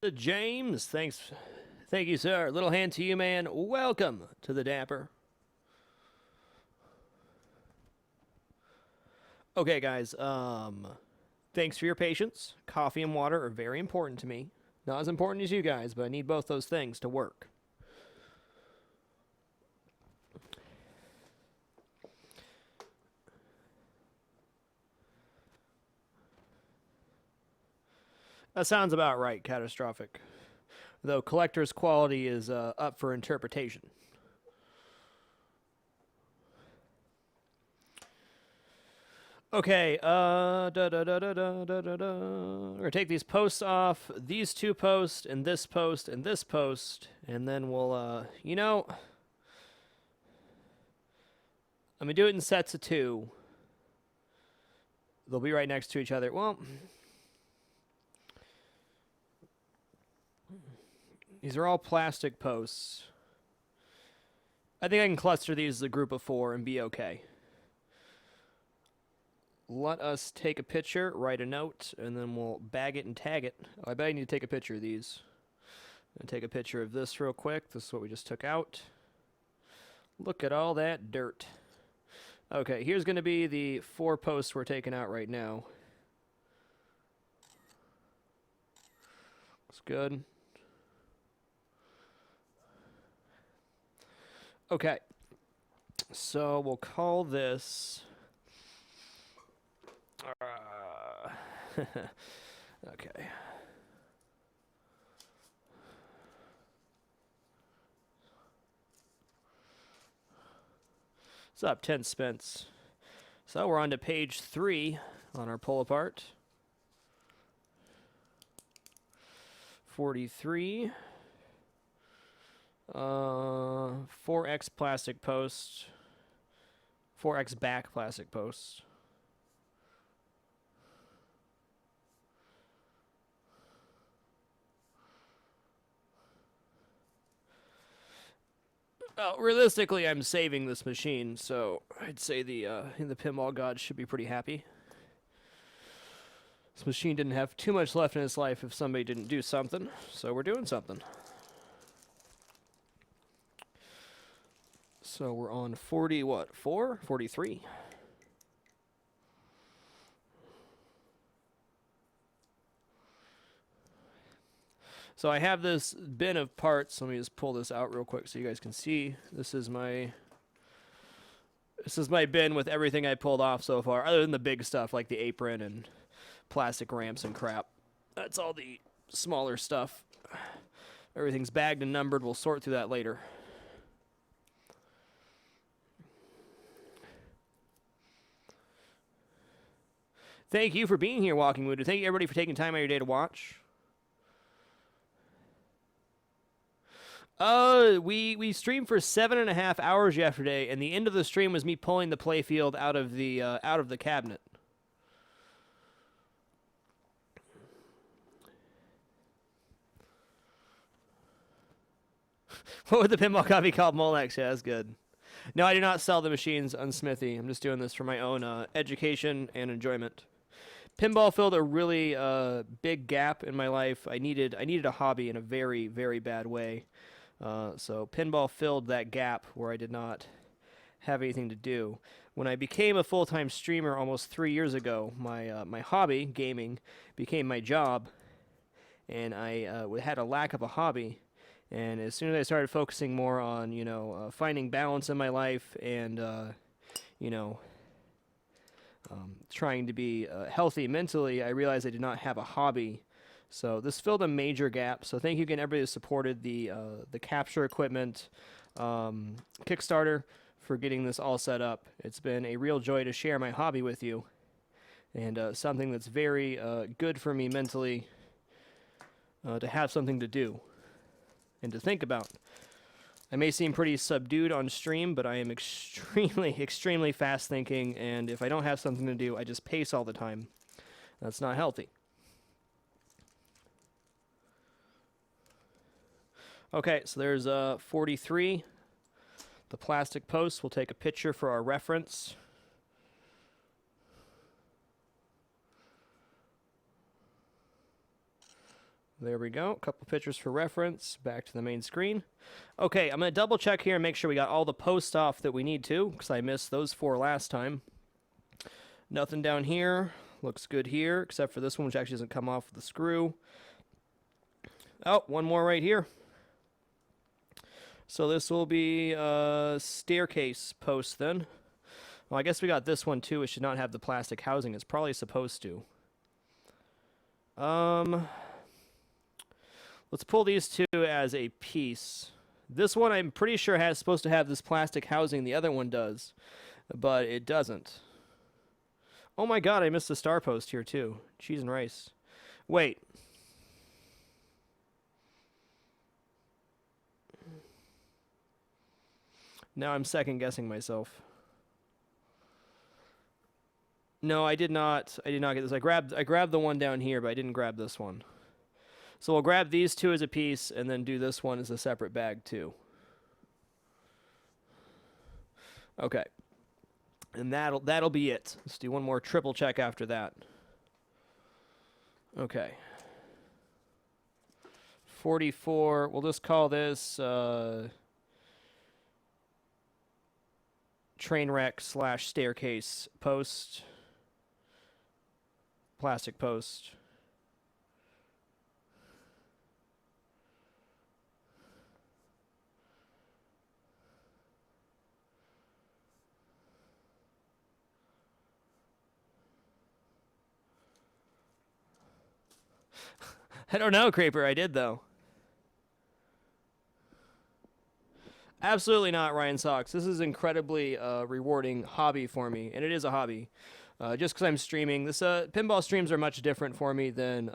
James, thanks. Thank you, sir. Little hand to you, man. Welcome to the Dapper. Okay, guys. Thanks for your patience. Coffee and water are very important to me. Not as important as you guys, but I need both those things to work. That sounds about right, Catastrophic. Though collector's quality is up for interpretation. Okay, we're gonna take these posts off, these two posts, and this post, and this post, and then we'll, you know, I'm gonna do it in sets of 2. They'll be right next to each other. Well, these are all plastic posts. I think I can cluster these as a group of 4 and be okay. Let us take a picture, write a note, and then we'll bag it and tag it. Oh, I bet I need to take a picture of these. I'm going to take a picture of this real quick. This is what we just took out. Look at all that dirt. Okay, here's going to be the 4 posts we're taking out right now. Looks good. Okay, so we'll call this... okay. What's up, 10 Spence? So we're on to page 3 on our pull apart. 43. 4x plastic post. 4x back plastic post. Realistically, I'm saving this machine, so I'd say the pinball god should be pretty happy. This machine didn't have too much left in its life if somebody didn't do something, so we're doing something. So we're on 40, what, 4? 43. So I have this bin of parts. Let me just pull this out real quick so you guys can see. This is my bin with everything I pulled off so far, other than the big stuff like the apron and plastic ramps and crap. That's all the smaller stuff. Everything's bagged and numbered. We'll sort through that later. Thank you for being here, Walking Wounded. Thank you, everybody, for taking time out of your day to watch. We streamed for 7.5 hours yesterday, and the end of the stream was me pulling the playfield out of the cabinet. What would the pinball coffee called? Molex? Yeah, that's good. No, I do not sell the machines on Smithy. I'm just doing this for my own education and enjoyment. Pinball filled a really big gap in my life. I needed a hobby in a very, very bad way. So pinball filled that gap where I did not have anything to do. When I became a full-time streamer almost 3 years ago, my hobby, gaming, became my job, and I had a lack of a hobby. And as soon as I started focusing more on, finding balance in my life and, trying to be healthy mentally, I realized I did not have a hobby. So this filled a major gap. So thank you again, everybody who supported the capture equipment Kickstarter for getting this all set up. It's been a real joy to share my hobby with you, and something that's very good for me mentally to have something to do and to think about. I may seem pretty subdued on stream, but I am extremely, extremely fast thinking, and if I don't have something to do, I just pace all the time. That's not healthy. Okay, so there's 43. The plastic post. We'll take a picture for our reference. There we go. A couple pictures for reference. Back to the main screen. Okay, I'm going to double check here and make sure we got all the posts off that we need to, because I missed those 4 last time. Nothing down here. Looks good here, except for this one, which actually doesn't come off with the screw. Oh, one more right here. So this will be a staircase post then. Well, I guess we got this one too. It should not have the plastic housing. It's probably supposed to. Let's pull these two as a piece. This one I'm pretty sure has supposed to have this plastic housing. The other one does, but it doesn't. Oh my god, I missed the star post here too. Cheese and rice. Wait. Now I'm second guessing myself. No, I did not get this. I grabbed the one down here, but I didn't grab this one. So we'll grab these two as a piece and then do this one as a separate bag too. Okay. And that'll be it. Let's do one more triple check after that. Okay. 44. We'll just call this train wreck / staircase post. Plastic post. I don't know, Creeper. I did, though. Absolutely not, Ryan Socks. This is incredibly rewarding hobby for me, and it is a hobby. Just because I'm streaming. This pinball streams are much different for me than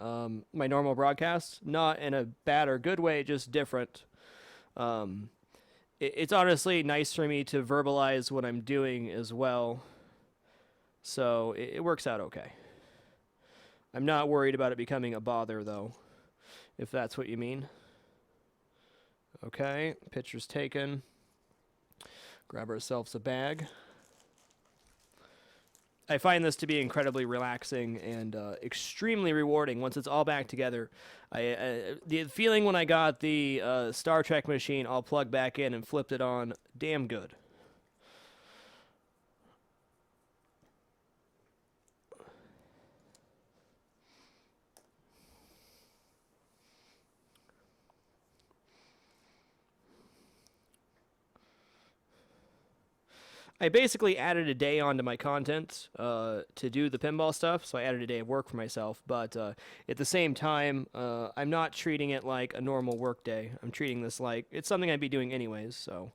my normal broadcasts. Not in a bad or good way, just different. It's honestly nice for me to verbalize what I'm doing as well. So it works out okay. I'm not worried about it becoming a bother, though, if that's what you mean. Okay, picture's taken. Grab ourselves a bag. I find this to be incredibly relaxing and extremely rewarding once it's all back together. The feeling when I got the Star Trek machine all plugged back in and flipped it on, damn good. I basically added a day onto my content to do the pinball stuff, so I added a day of work for myself, but at the same time, I'm not treating it like a normal work day. I'm treating this like it's something I'd be doing anyways, so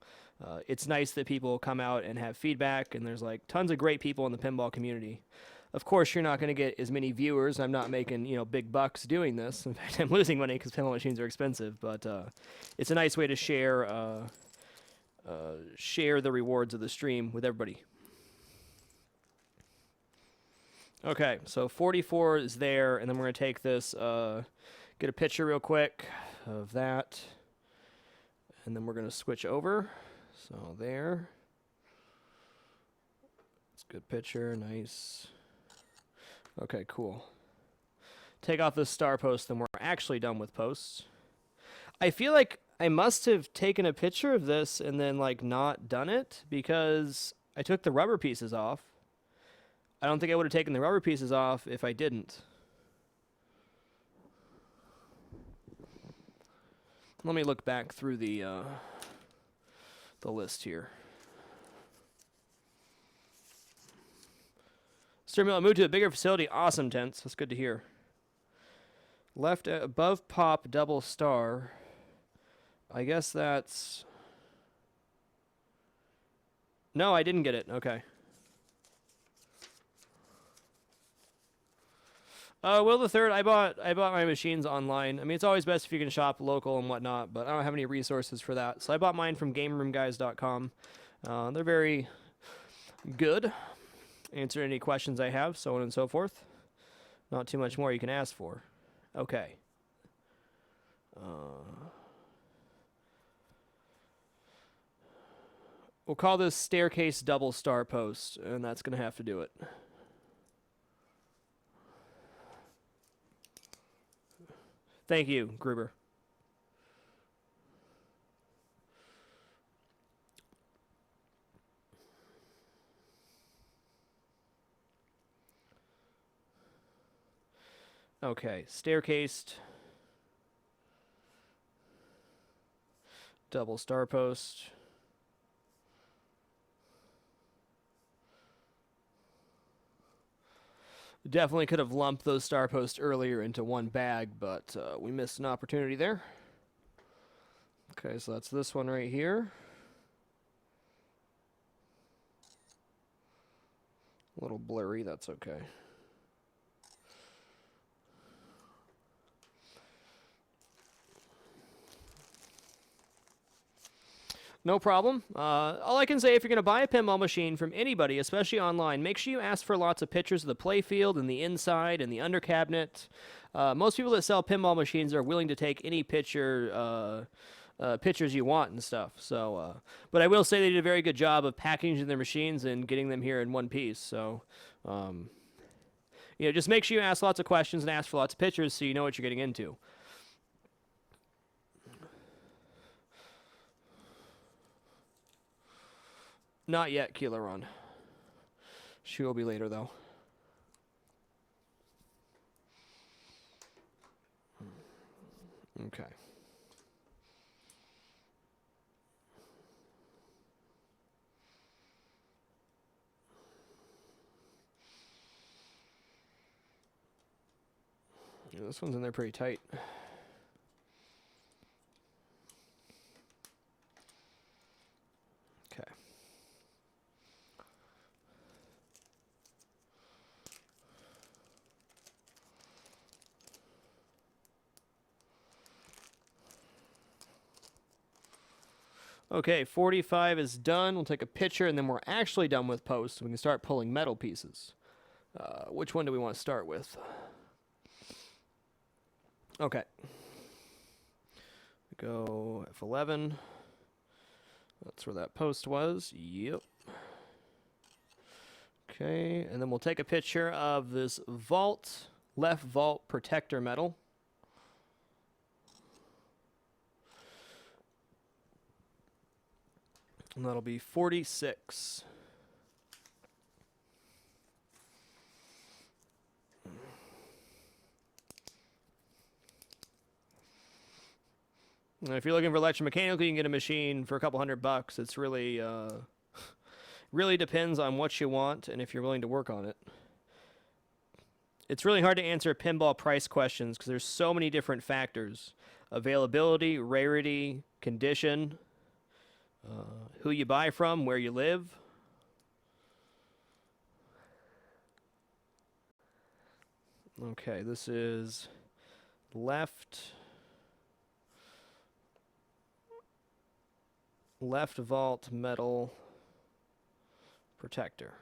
it's nice that people come out and have feedback, and there's like tons of great people in the pinball community. Of course, you're not going to get as many viewers. I'm not making, big bucks doing this. In fact, I'm losing money because pinball machines are expensive, but it's a nice way to share the rewards of the stream with everybody. Okay, so 44 is there, and then we're going to take this, get a picture real quick of that, and then we're going to switch over. So there. It's a good picture, nice. Okay, cool. Take off this star post, then we're actually done with posts. I feel like I must have taken a picture of this and then, not done it because I took the rubber pieces off. I don't think I would have taken the rubber pieces off if I didn't. Let me look back through the list here. Sturmil moved to a bigger facility. Awesome, Tense. That's good to hear. Left above pop double star. I guess that's... No, I didn't get it. Okay. Will the Third, I bought my machines online. I mean, it's always best if you can shop local and whatnot, but I don't have any resources for that. So I bought mine from GameRoomGuys.com. They're very good. Answer any questions I have, so on and so forth. Not too much more you can ask for. Okay. We'll call this staircase double star post, and that's going to have to do it. Thank you, Gruber. Okay, staircased. Double star post. Definitely could have lumped those star posts earlier into one bag, but we missed an opportunity there. Okay, so that's this one right here. A little blurry, that's okay. No problem. All I can say, if you're going to buy a pinball machine from anybody, especially online, make sure you ask for lots of pictures of the playfield and the inside and the under cabinet. Most people that sell pinball machines are willing to take any pictures you want and stuff. So, but I will say they did a very good job of packaging their machines and getting them here in one piece. So, just make sure you ask lots of questions and ask for lots of pictures so you know what you're getting into. Not yet, Keeleron. She will be later, though. Okay. Yeah, this one's in there pretty tight. Okay. Okay, 45 is done. We'll take a picture, and then we're actually done with post. We can start pulling metal pieces. Which one do we want to start with? Okay. Go F11. That's where that post was. Yep. Okay, and then we'll take a picture of this vault, left vault protector metal. And that'll be 46. And if you're looking for electromechanical, you can get a machine for a couple $100. It's really, really depends on what you want and if you're willing to work on it. It's really hard to answer pinball price questions because there's so many different factors: availability, rarity, condition, who you buy from, where you live. Okay, this is left vault metal protector.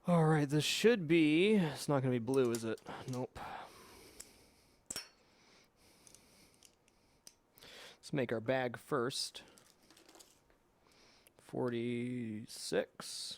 All right, this should be, it's not going to be blue, is it? Nope. Let's make our bag first. 46.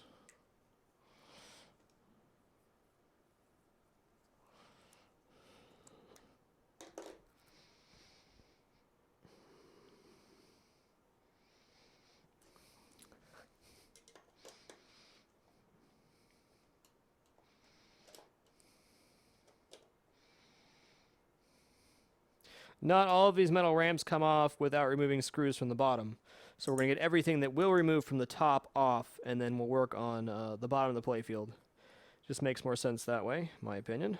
Not all of these metal ramps come off without removing screws from the bottom. So we're going to get everything that will remove from the top off, and then we'll work on the bottom of the playfield. Just makes more sense that way, in my opinion.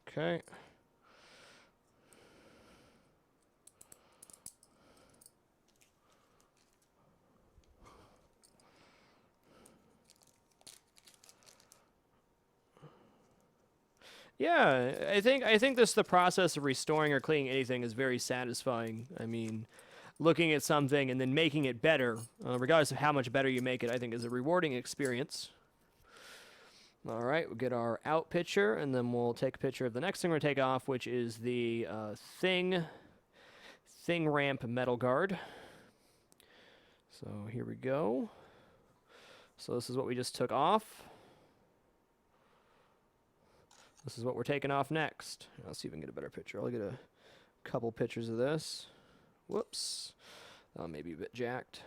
Okay. Yeah, I think the process of restoring or cleaning anything is very satisfying. I mean, looking at something and then making it better, regardless of how much better you make it, I think is a rewarding experience. All right, we'll get our out picture, and then we'll take a picture of the next thing we're going to take off, which is the thing thing ramp metal guard. So here we go. So this is what we just took off. This is what we're taking off next. Let's see if we can get a better picture. I'll get a couple pictures of this. Whoops. Maybe a bit jacked.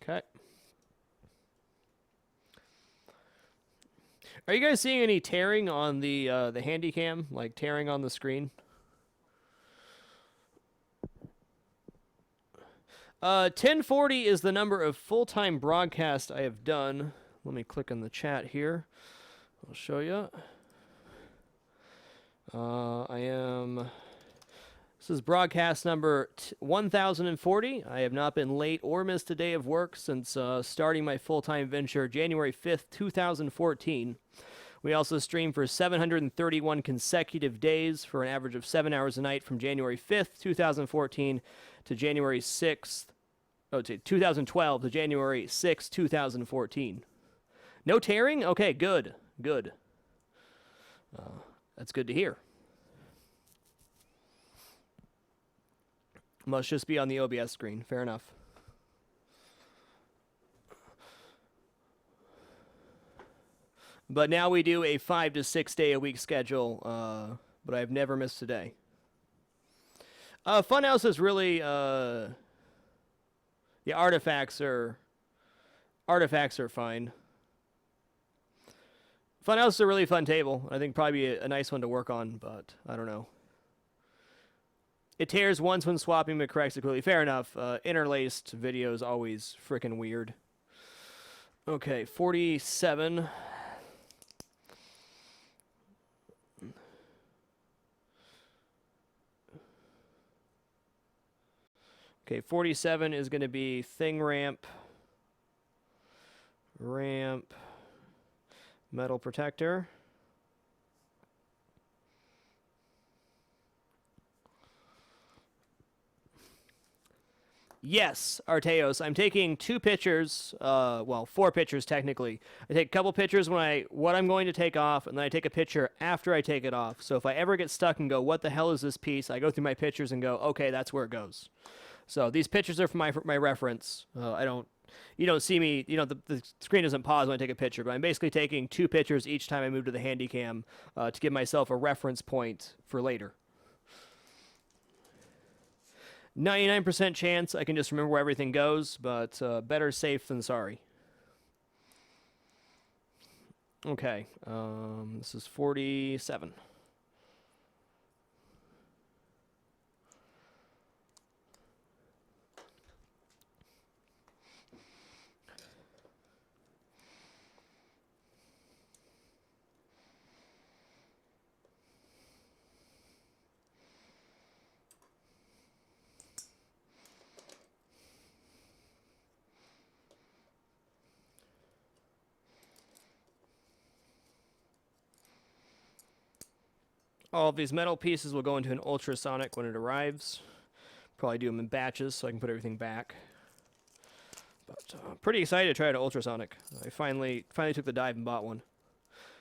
Okay. Are you guys seeing any tearing on the Handycam? Like tearing on the screen? 1040 is the number of full-time broadcasts I have done. Let me click on the chat here. I'll show you. This is broadcast number 1040. I have not been late or missed a day of work since starting my full-time venture January 5th, 2014. We also streamed for 731 consecutive days for an average of 7 hours a night from January 5th, 2014 to January 6th, 2012 to January 6th, 2014. No tearing? Okay, good. Good. That's good to hear. Must just be on the OBS screen. Fair enough. But now we do a 5 to 6 day a week schedule, but I've never missed a day. Funhouse is really, the artifacts are fine. Funhouse is a really fun table. I think probably a nice one to work on, but I don't know. It tears once when swapping, but corrects it quickly. Fair enough. Interlaced video is always freaking weird. Okay, 47. Okay, 47 is going to be thing ramp, metal protector. Yes, Arteos. I'm taking 2 pictures, well, 4 pictures technically. I take a couple pictures when what I'm going to take off, and then I take a picture after I take it off. So if I ever get stuck and go, what the hell is this piece? I go through my pictures and go, okay, that's where it goes. So these pictures are for my reference. You don't see me, the screen doesn't pause when I take a picture, but I'm basically taking 2 pictures each time I move to the Handycam to give myself a reference point for later. 99% chance I can just remember where everything goes, but better safe than sorry. Okay, this is 47. All of these metal pieces will go into an ultrasonic when it arrives. Probably do them in batches so I can put everything back. But pretty excited to try out an ultrasonic. I finally took the dive and bought one.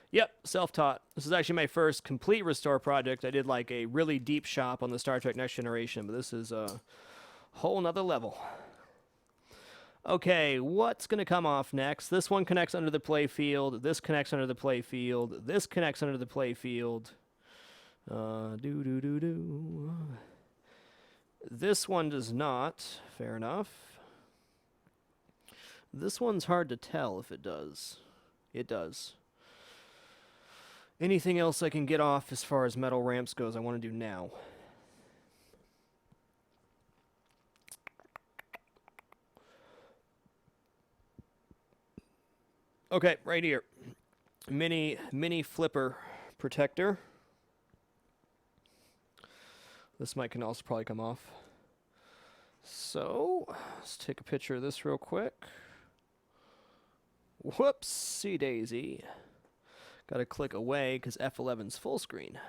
Yep, self-taught. This is actually my first complete restore project. I did like a really deep shop on the Star Trek Next Generation, but this is a whole nother level. Okay, what's going to come off next? This one connects under the play field. This connects under the play field. This connects under the play field. This one does not. Fair enough. This one's hard to tell if it does. It does. Anything else I can get off as far as metal ramps goes I want to do now. Okay, right here. Mini flipper protector. This mic can also probably come off. So, let's take a picture of this real quick. Whoopsie daisy. Gotta click away because F11's full screen.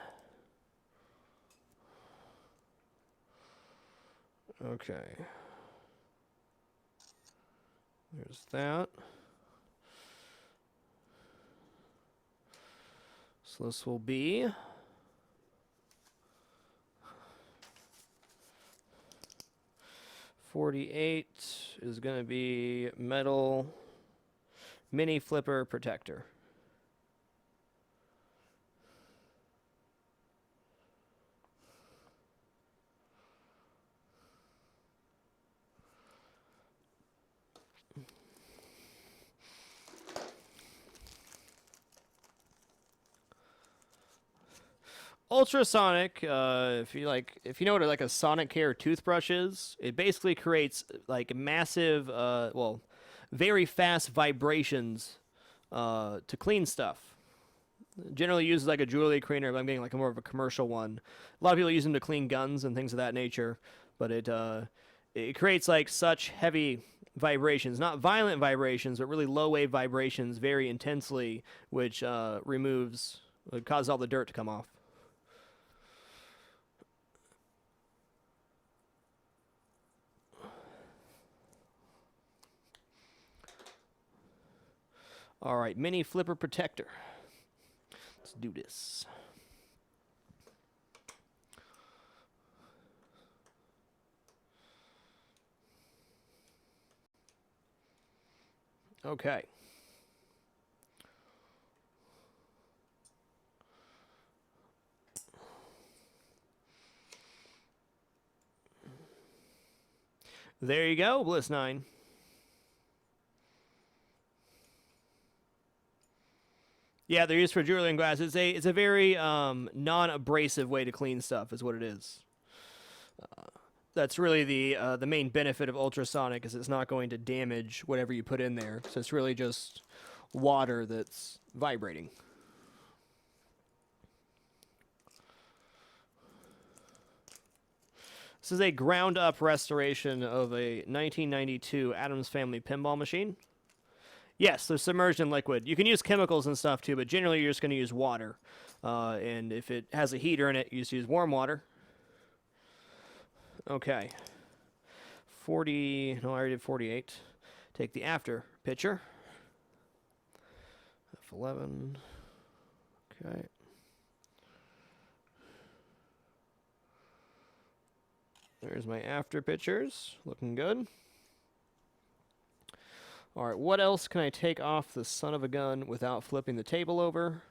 Okay. There's that. So this will be 48 is going to be metal mini flipper protector. Ultrasonic, if you know what like a sonic care toothbrush is, it basically creates like massive, well, very fast vibrations to clean stuff. Generally uses like a jewelry cleaner, but I'm getting like more of a commercial one. A lot of people use them to clean guns and things of that nature, but it creates like such heavy vibrations, not violent vibrations, but really low wave vibrations very intensely, which causes all the dirt to come off. All right, mini flipper protector. Let's do this. Okay. There you go, Bliss 9. Yeah, they're used for jewelry and glass. It's a very non-abrasive way to clean stuff, is what it is. That's really the main benefit of ultrasonic, is it's not going to damage whatever you put in there. So it's really just water that's vibrating. This is a ground-up restoration of a 1992 Addams Family pinball machine. Yes, they're submerged in liquid. You can use chemicals and stuff too, but generally you're just going to use water. And if it has a heater in it, you just use warm water. Okay. 40, no, I already did 48. Take the after picture. F11. Okay. There's my after pictures. Looking good. All right, what else can I take off the son of a gun without flipping the table over?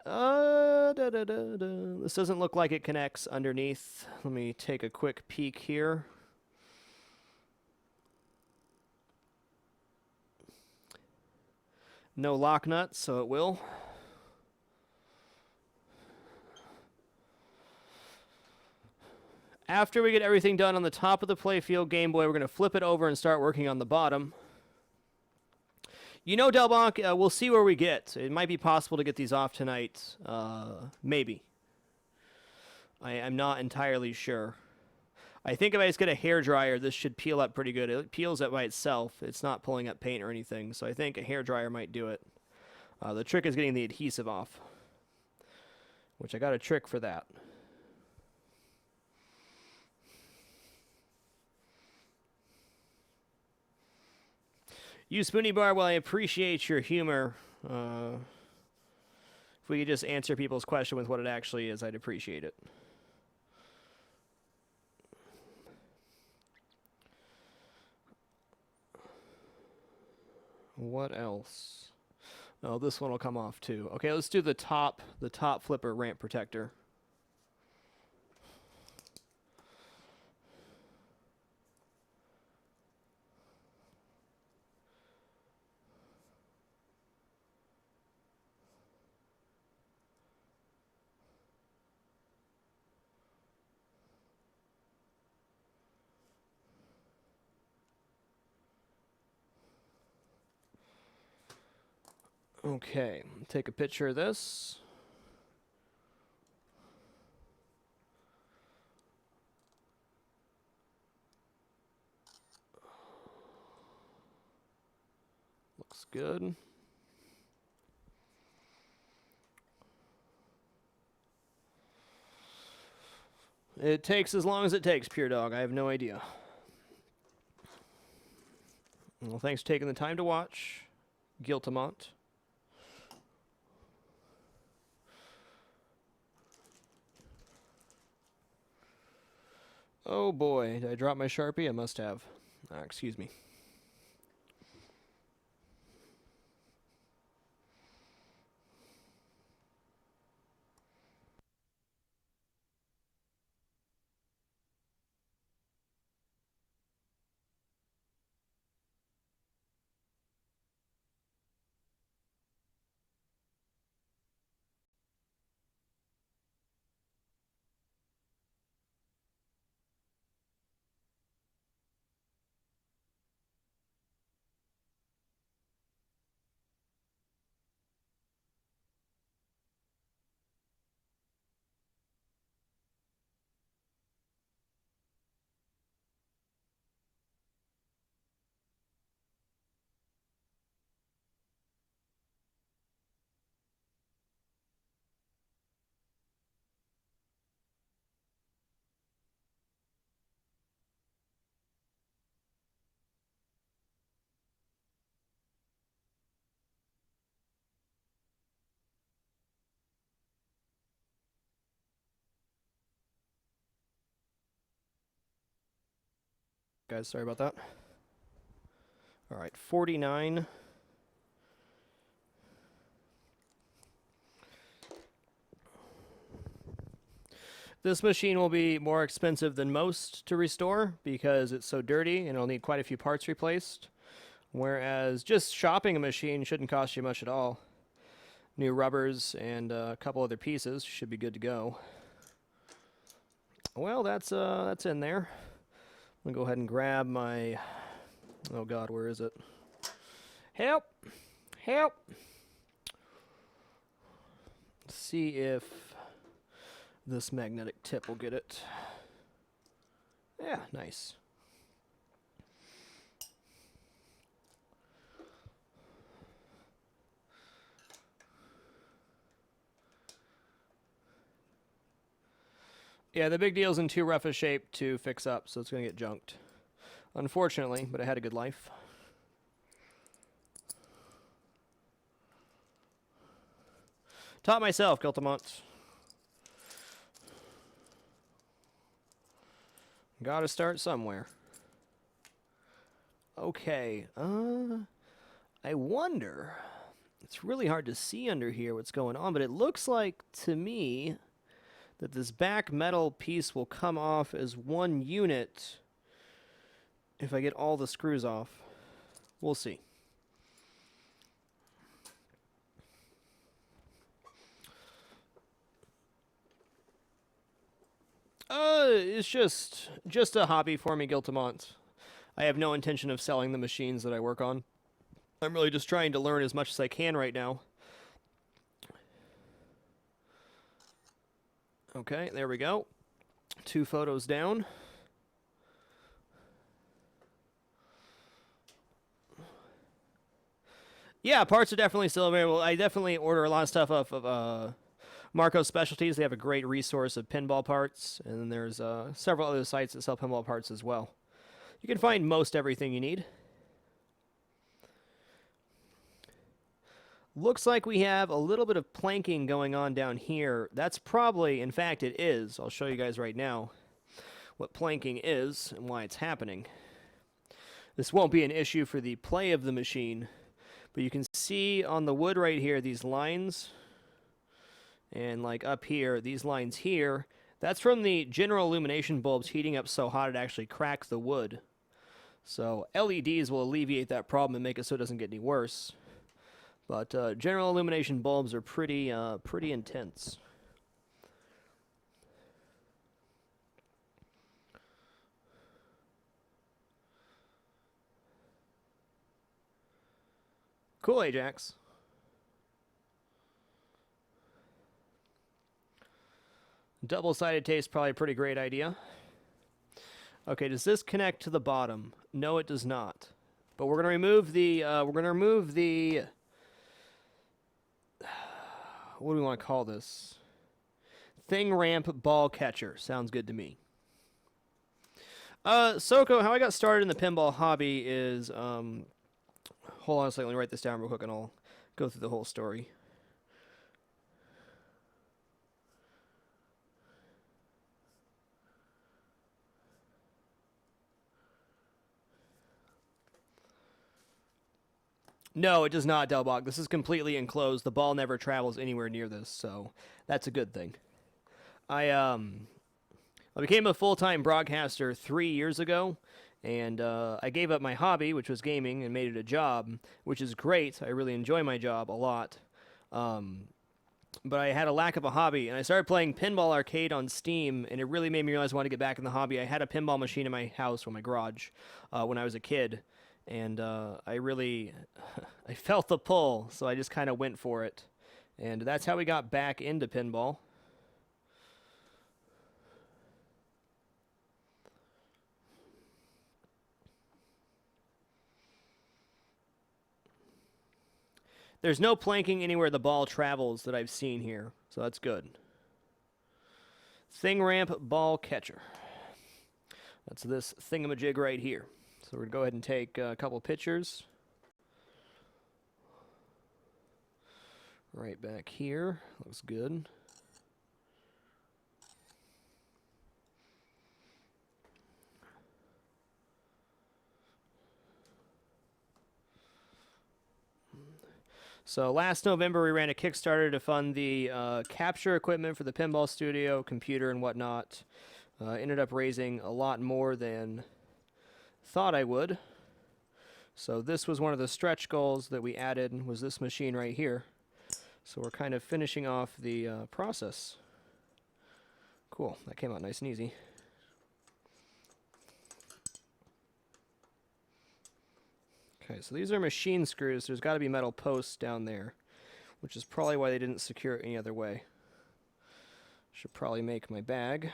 This doesn't look like it connects underneath. Let me take a quick peek here. No lock nuts, so it will. After we get everything done on the top of the playfield Game Boy, we're going to flip it over and start working on the bottom. You know, Delbonk, we'll see where we get. It might be possible to get these off tonight. Maybe. I'm not entirely sure. I think if I just get a hairdryer, this should peel up pretty good. It peels up by itself. It's not pulling up paint or anything, so I think a hairdryer might do it. The trick is getting the adhesive off, which I got a trick for that. You Spoony Bar, well, I appreciate your humor. If we could just answer people's question with what it actually is, I'd appreciate it. What else? Oh, this one will come off too. Okay, let's do the top flipper ramp protector. Okay, take a picture of this. Looks good. It takes as long as it takes, Pure Dog. I have no idea. Well, thanks for taking the time to watch. Guiltamont. Oh boy, did I drop my Sharpie? I must have. Excuse me. Guys, sorry about that. All right, 49. This machine will be more expensive than most to restore because it's so dirty and it'll need quite a few parts replaced. Whereas just shopping a machine shouldn't cost you much at all. New rubbers and a couple other pieces should be good to go. Well, that's in there. I'm gonna go ahead and grab my. Oh God, where is it? Help! Help! Let's see if this magnetic tip will get it. Yeah, nice. Yeah, the big deal's in too rough a shape to fix up, so it's going to get junked. Unfortunately, but I had a good life. Taught myself, Guiltamont. Gotta start somewhere. Okay, I wonder... It's really hard to see under here what's going on, but it looks like, to me, that this back metal piece will come off as one unit if I get all the screws off. We'll see. It's just a hobby for me, Guiltamont. I have no intention of selling the machines that I work on. I'm really just trying to learn as much as I can right now. Okay, there we go. 2 photos down. Yeah, parts are definitely still available. I definitely order a lot of stuff off of Marco Specialties. They have a great resource of pinball parts, and then there's several other sites that sell pinball parts as well. You can find most everything you need. Looks like we have a little bit of planking going on down here. That's probably, in fact it is, I'll show you guys right now what planking is and why it's happening. This won't be an issue for the play of the machine, but you can see on the wood right here these lines, and like up here, these lines here, that's from the general illumination bulbs heating up so hot it actually cracks the wood. So LEDs will alleviate that problem and make it so it doesn't get any worse. But general illumination bulbs are pretty intense. Cool, Ajax. Double-sided tape is probably a pretty great idea. Okay, does this connect to the bottom? No, it does not. But we're gonna remove the what do we want to call this? Thing ramp ball catcher. Sounds good to me. Soko, how I got started in the pinball hobby is, hold on a second, let me write this down real quick and I'll go through the whole story. No, it does not, Delbog. This is completely enclosed. The ball never travels anywhere near this, so that's a good thing. I became a full-time broadcaster 3 years ago, and I gave up my hobby, which was gaming, and made it a job, which is great. I really enjoy my job a lot. But I had a lack of a hobby, and I started playing Pinball Arcade on Steam, and it really made me realize I wanted to get back in the hobby. I had a pinball machine in my house or my garage when I was a kid, and I really I felt the pull, so I just kind of went for it, and that's how we got back into pinball. There's no planking anywhere the ball travels that I've seen here, so that's good. Thing ramp ball catcher. That's this thingamajig right here. So we're going to go ahead and take a couple pictures. Right back here. Looks good. So last November, we ran a Kickstarter to fund the capture equipment for the pinball studio, computer, and whatnot. Ended up raising a lot more than thought I would. So this was one of the stretch goals that we added, was this machine right here. So we're kind of finishing off the process. Cool, that came out nice and easy. Okay, so these are machine screws. There's got to be metal posts down there, which is probably why they didn't secure it any other way. Should probably make my bag.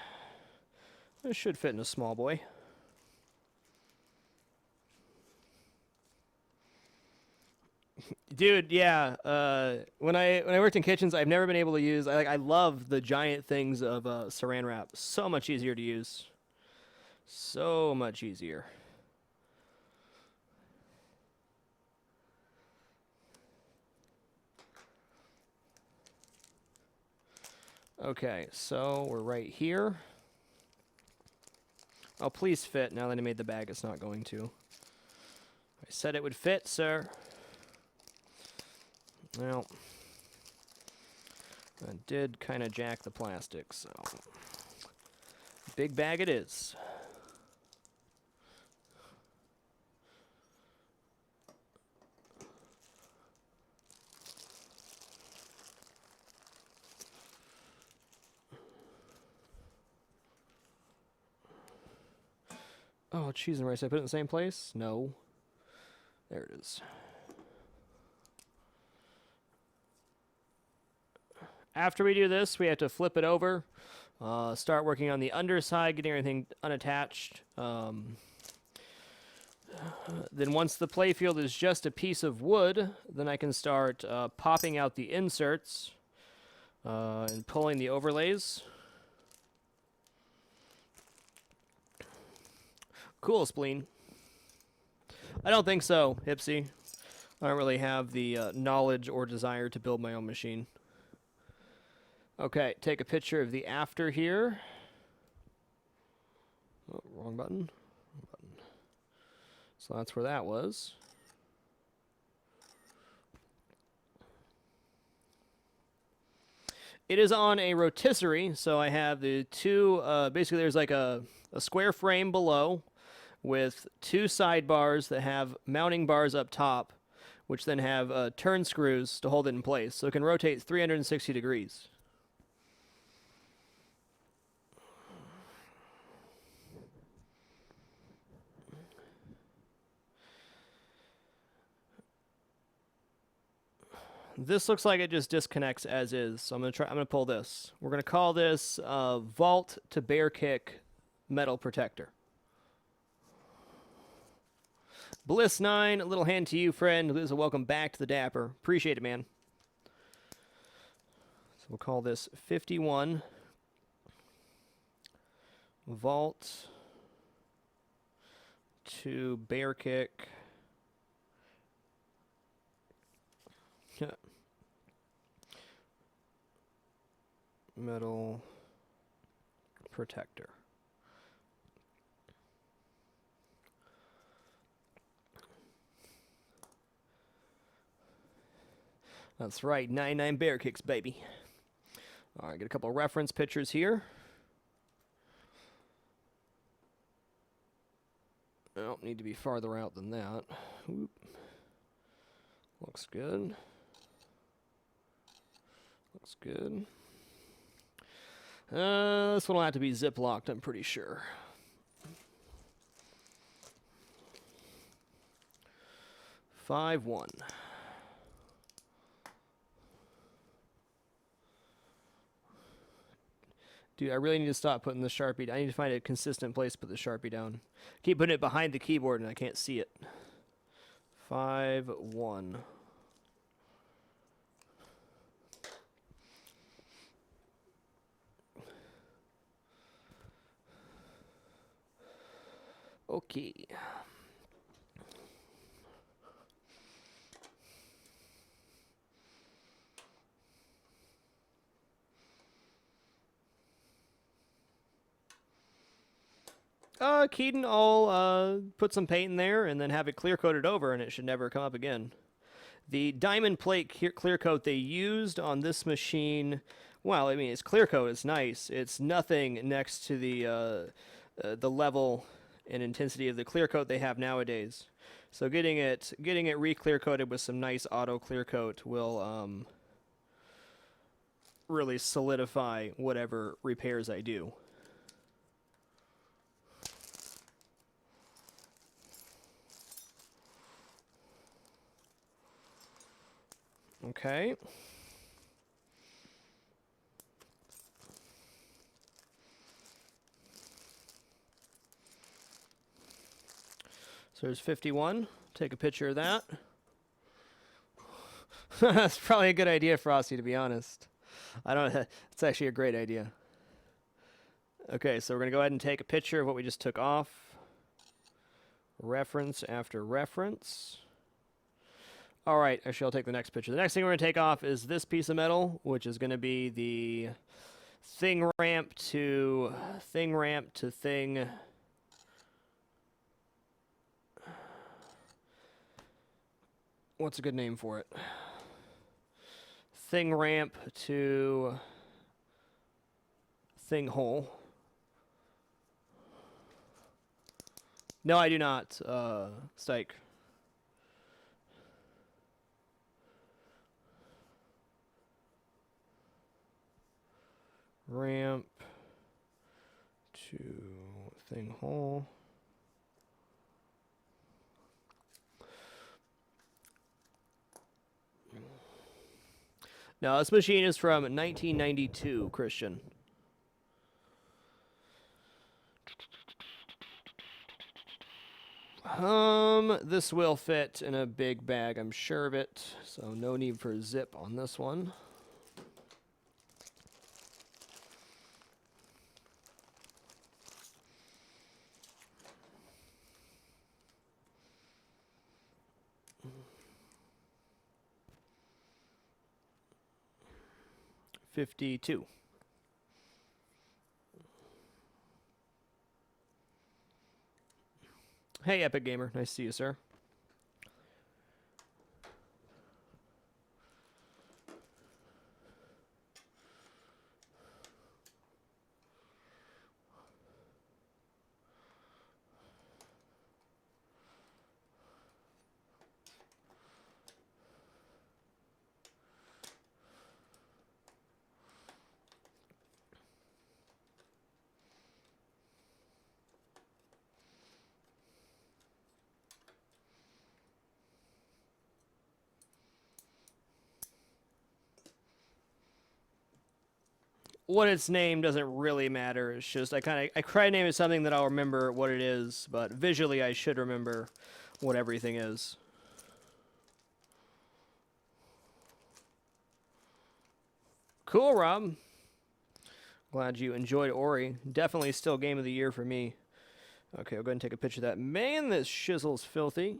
This should fit in a small boy. Dude, yeah. When I worked in kitchens, I've never been able to use. I love the giant things of Saran wrap. So much easier to use. So much easier. Okay, so we're right here. Oh, please fit. Now that I made the bag, it's not going to. I said it would fit, sir. Well, I did kind of jack the plastic, so big bag it is. Oh, cheese and rice. I put it in the same place? No. There it is. After we do this, we have to flip it over, start working on the underside, getting everything unattached. Then once the playfield is just a piece of wood, then I can start popping out the inserts and pulling the overlays. Cool, Spleen. I don't think so, Hipsy. I don't really have the knowledge or desire to build my own machine. Okay, take a picture of the after here. Oh, wrong button. Wrong button. So that's where that was. It is on a rotisserie, so I have the two, basically there's like a square frame below with two sidebars that have mounting bars up top, which then have turn screws to hold it in place. So it can rotate 360 degrees. This looks like it just disconnects as is, so I'm gonna pull this. We're gonna call this vault to bear kick metal protector. Bliss9, a little hand to you, friend. Liz, welcome back to the Dapper. Appreciate it, man. So we'll call this 51 vault to bear kick. Metal protector. That's right, 99 bear kicks, baby. All right, get a couple of reference pictures here. Oh, need to be farther out than that. Whoop. Looks good. Looks good. This one will have to be zip-locked, I'm pretty sure. Five one. Dude, I really need to stop putting the Sharpie down. I need to find a consistent place to put the Sharpie down. Keep putting it behind the keyboard and I can't see it. 5-1. Okay. Keaton, I'll put some paint in there and then have it clear coated over and it should never come up again. The diamond plate clear coat they used on this machine, well, I mean, it's clear coat, it's nice. It's nothing next to the level and intensity of the clear coat they have nowadays. So getting it re-clear coated with some nice auto clear coat will really solidify whatever repairs I do. Okay. So there's 51. Take a picture of that. That's probably a good idea, Frosty, to be honest. I don't know. It's actually a great idea. Okay, so we're going to go ahead and take a picture of what we just took off. Reference after reference. All right, actually, I'll take the next picture. The next thing we're going to take off is this piece of metal, which is going to be the thing ramp to thing. What's a good name for it? Thing ramp to thing hole. No, I do not, Stike. Ramp to thing hole. Now, this machine is from 1992, Christian. This will fit in a big bag, I'm sure of it. So no need for a zip on this one. $52. Hey, Epic Gamer. Nice to see you, sir. What it's named doesn't really matter. It's just I try to name it something that I'll remember what it is, but visually I should remember what everything is. Cool, Rob. Glad you enjoyed Ori. Definitely still game of the year for me. Okay, I'll go ahead and take a picture of that. Man, this shizzle's filthy.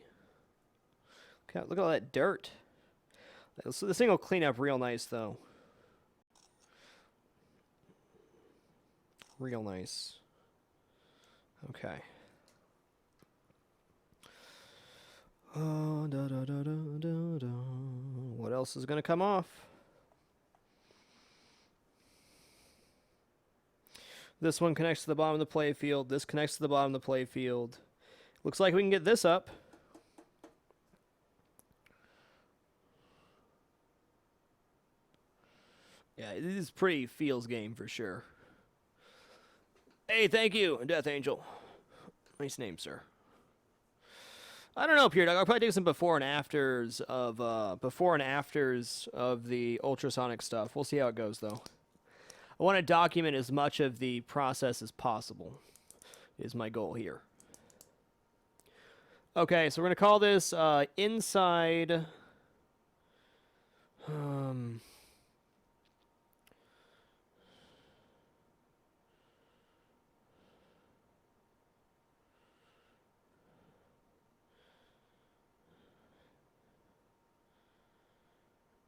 Look at all that dirt. So this thing will clean up real nice, though. Real nice. Okay. What else is going to come off? This one connects to the bottom of the play field. This connects to the bottom of the play field. Looks like we can get this up. Yeah, this is pretty feels game for sure. Hey, thank you, Death Angel. Nice name, sir. I don't know, Pure Dog. I'll probably take some before and afters of the ultrasonic stuff. We'll see how it goes, though. I want to document as much of the process as possible. Is my goal here. Okay, so we're gonna call this inside.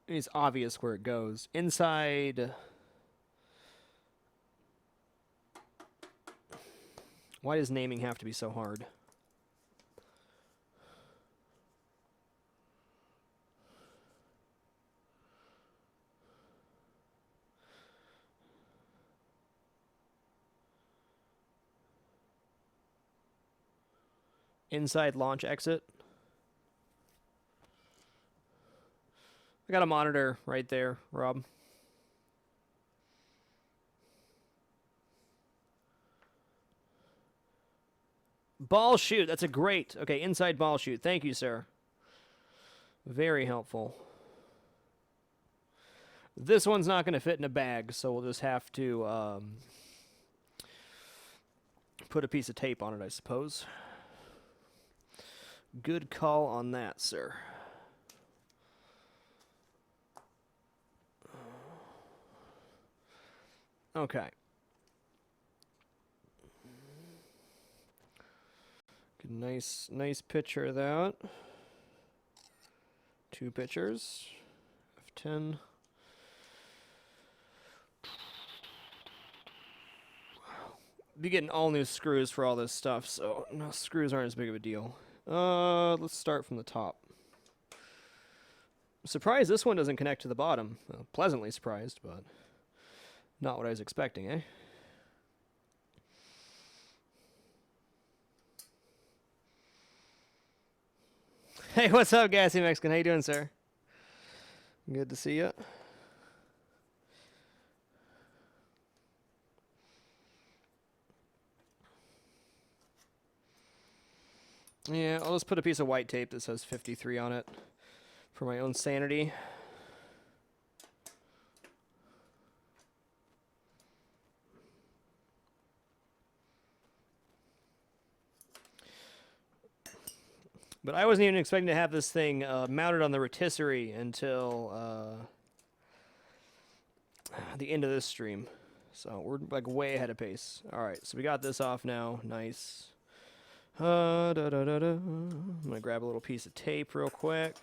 It's obvious where it goes. Inside. Why does naming have to be so hard? Inside launch exit. I got a monitor right there, Rob. Ball shoot. That's a great. Okay, inside ball shoot. Thank you, sir. Very helpful. This one's not going to fit in a bag, so we'll just have to put a piece of tape on it, I suppose. Good call on that, sir. Okay. Good, nice picture of that. 2 pictures. F10. Be getting all new screws for all this stuff, so no, screws aren't as big of a deal. Let's start from the top. I'm surprised this one doesn't connect to the bottom. Well, pleasantly surprised, but not what I was expecting, eh? Hey, what's up, Gassy Mexican? How you doing, sir? Good to see you. Yeah, I'll just put a piece of white tape that says 53 on it for my own sanity. But I wasn't even expecting to have this thing mounted on the rotisserie until the end of this stream. So we're like way ahead of pace. All right, so we got this off now. Nice. I'm going to grab a little piece of tape real quick.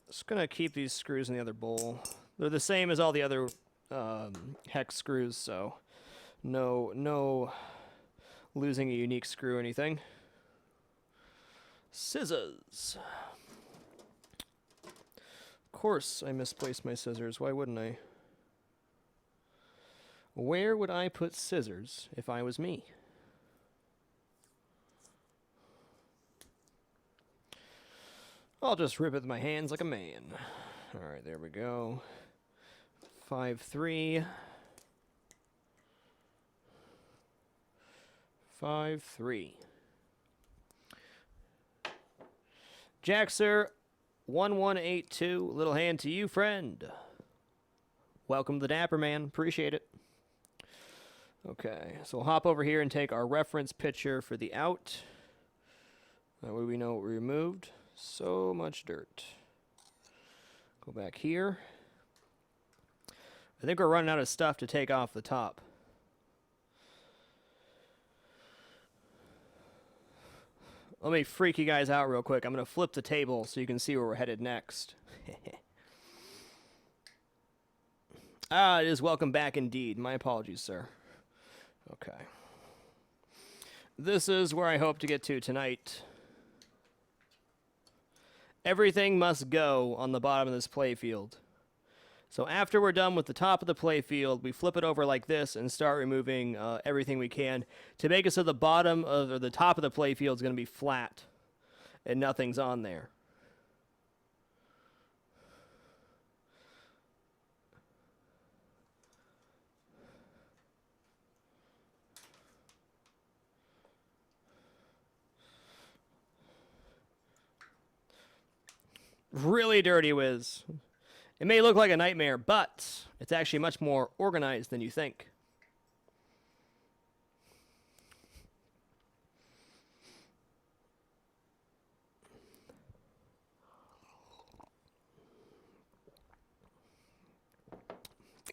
Just going to keep these screws in the other bowl. They're the same as all the other hex screws, so no losing a unique screw or anything. Scissors. Of course I misplaced my scissors. Why wouldn't I? Where would I put scissors if I was me? I'll just rip it with my hands like a man. All right, there we go. 5-3. 5-3. Jaxer 1182. Little hand to you, friend. Welcome to the Dapper Man. Appreciate it. Okay, so we'll hop over here and take our reference picture for the out. That way we know what we removed. So much dirt. Go back here. I think we're running out of stuff to take off the top. Let me freak you guys out real quick. I'm going to flip the table so you can see where we're headed next. It is welcome back indeed. My apologies, sir. Okay. This is where I hope to get to tonight. Everything must go on the bottom of this playfield. So after we're done with the top of the playfield, we flip it over like this and start removing everything we can to make it so the bottom of or the top of the playfield is going to be flat and nothing's on there. Really dirty whiz. It may look like a nightmare, but it's actually much more organized than you think.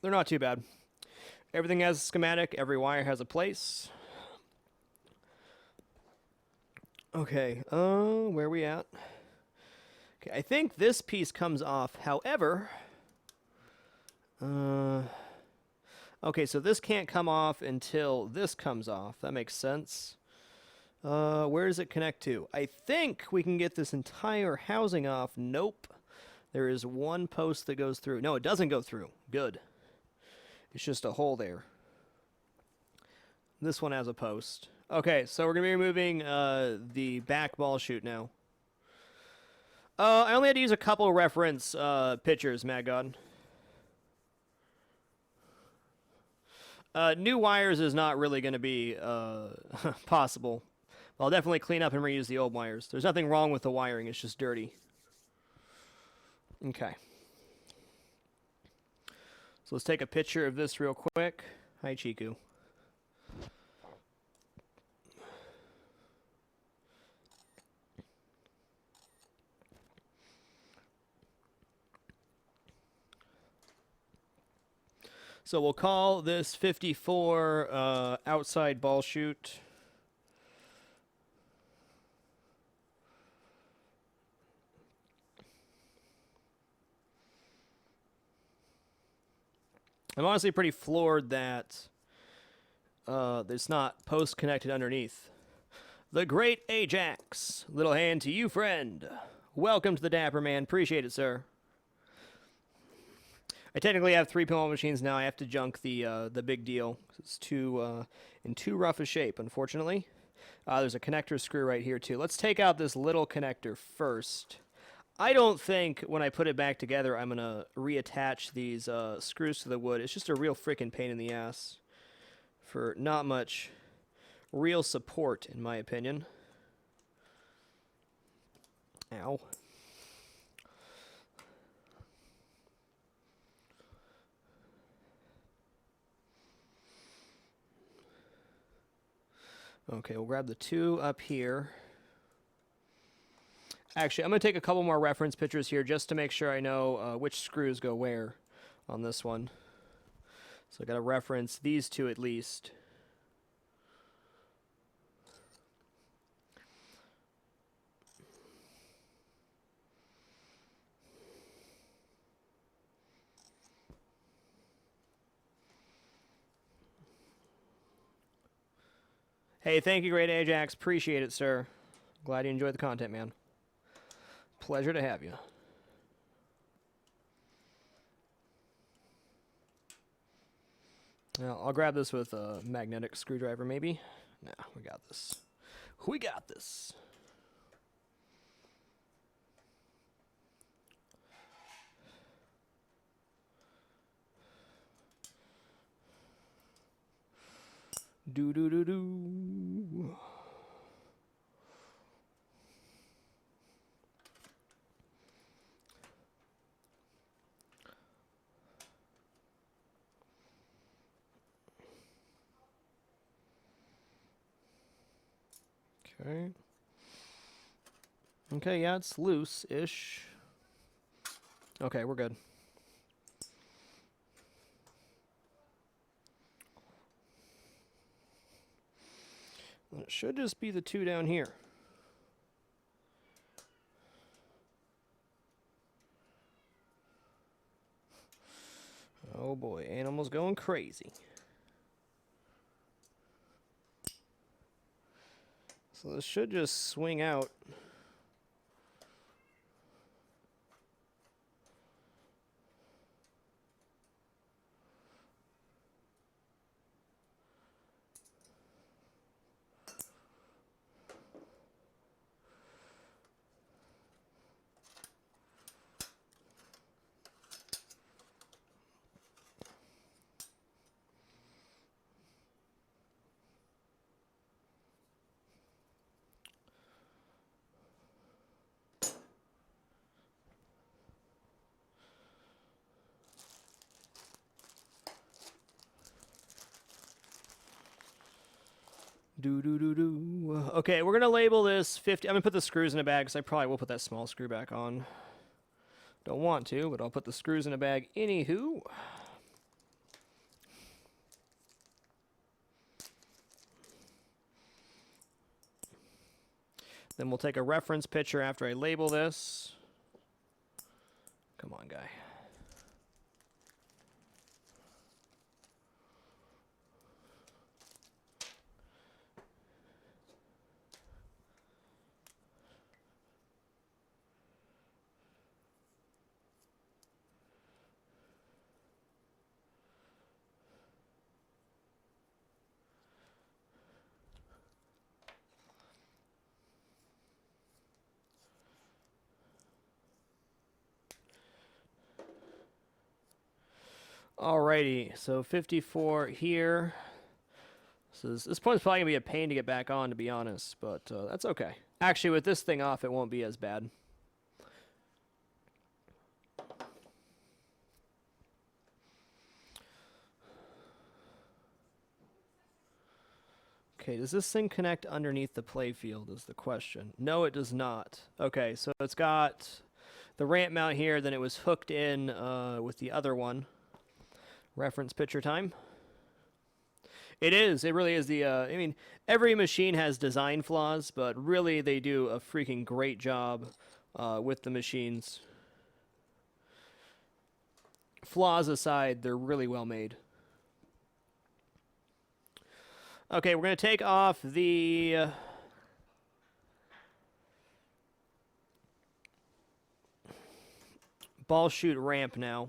They're not too bad. Everything has a schematic. Every wire has a place. Okay, where are we at? Okay, I think this piece comes off. However, okay, so this can't come off until this comes off. That makes sense. Where does it connect to? I think we can get this entire housing off. Nope. There is one post that goes through. No, it doesn't go through. Good. It's just a hole there. This one has a post. Okay, so we're going to be removing the back ball chute now. I only had to use a couple reference pictures, Mad God. New wires is not really going to be possible. I'll definitely clean up and reuse the old wires. There's nothing wrong with the wiring, it's just dirty. Okay. So let's take a picture of this real quick. Hi, Chiku. So we'll call this 54 outside ball chute. I'm honestly pretty floored that it's not post connected underneath. The Great Ajax. Little hand to you, friend. Welcome to the Dapper Man. Appreciate it, sir. I technically have 3 pinball machines now. I have to junk the big deal. It's in too rough a shape, unfortunately. There's a connector screw right here, too. Let's take out this little connector first. I don't think when I put it back together I'm going to reattach these screws to the wood. It's just a real freaking pain in the ass for not much real support, in my opinion. Ow. Okay, we'll grab the 2 up here. Actually, I'm going to take a couple more reference pictures here just to make sure I know which screws go where on this one. So I got to reference these 2 at least. Hey, thank you, Great Ajax. Appreciate it, sir. Glad you enjoyed the content, man. Pleasure to have you. Now, I'll grab this with a magnetic screwdriver, maybe. Nah, we got this. We got this. Do-do-do-do. Okay. Okay, yeah, it's loose-ish. Okay, we're good. It should just be the 2 down here. Oh boy, animal's going crazy. So this should just swing out. Okay, we're gonna label this 50. I'm gonna put the screws in a bag because I probably will put that small screw back on. Don't want to, but I'll put the screws in a bag anywho. Then we'll take a reference picture after I label this. Come on, guy. Alrighty, so 54 here. This point's probably going to be a pain to get back on, to be honest, but that's okay. Actually, with this thing off, it won't be as bad. Okay, does this thing connect underneath the playfield is the question. No, it does not. Okay, so it's got the ramp mount here, then it was hooked in with the other one. Reference picture time. It is. It really is the, I mean, every machine has design flaws, but really they do a freaking great job with the machines. Flaws aside, they're really well made. Okay, we're going to take off the ball chute ramp now.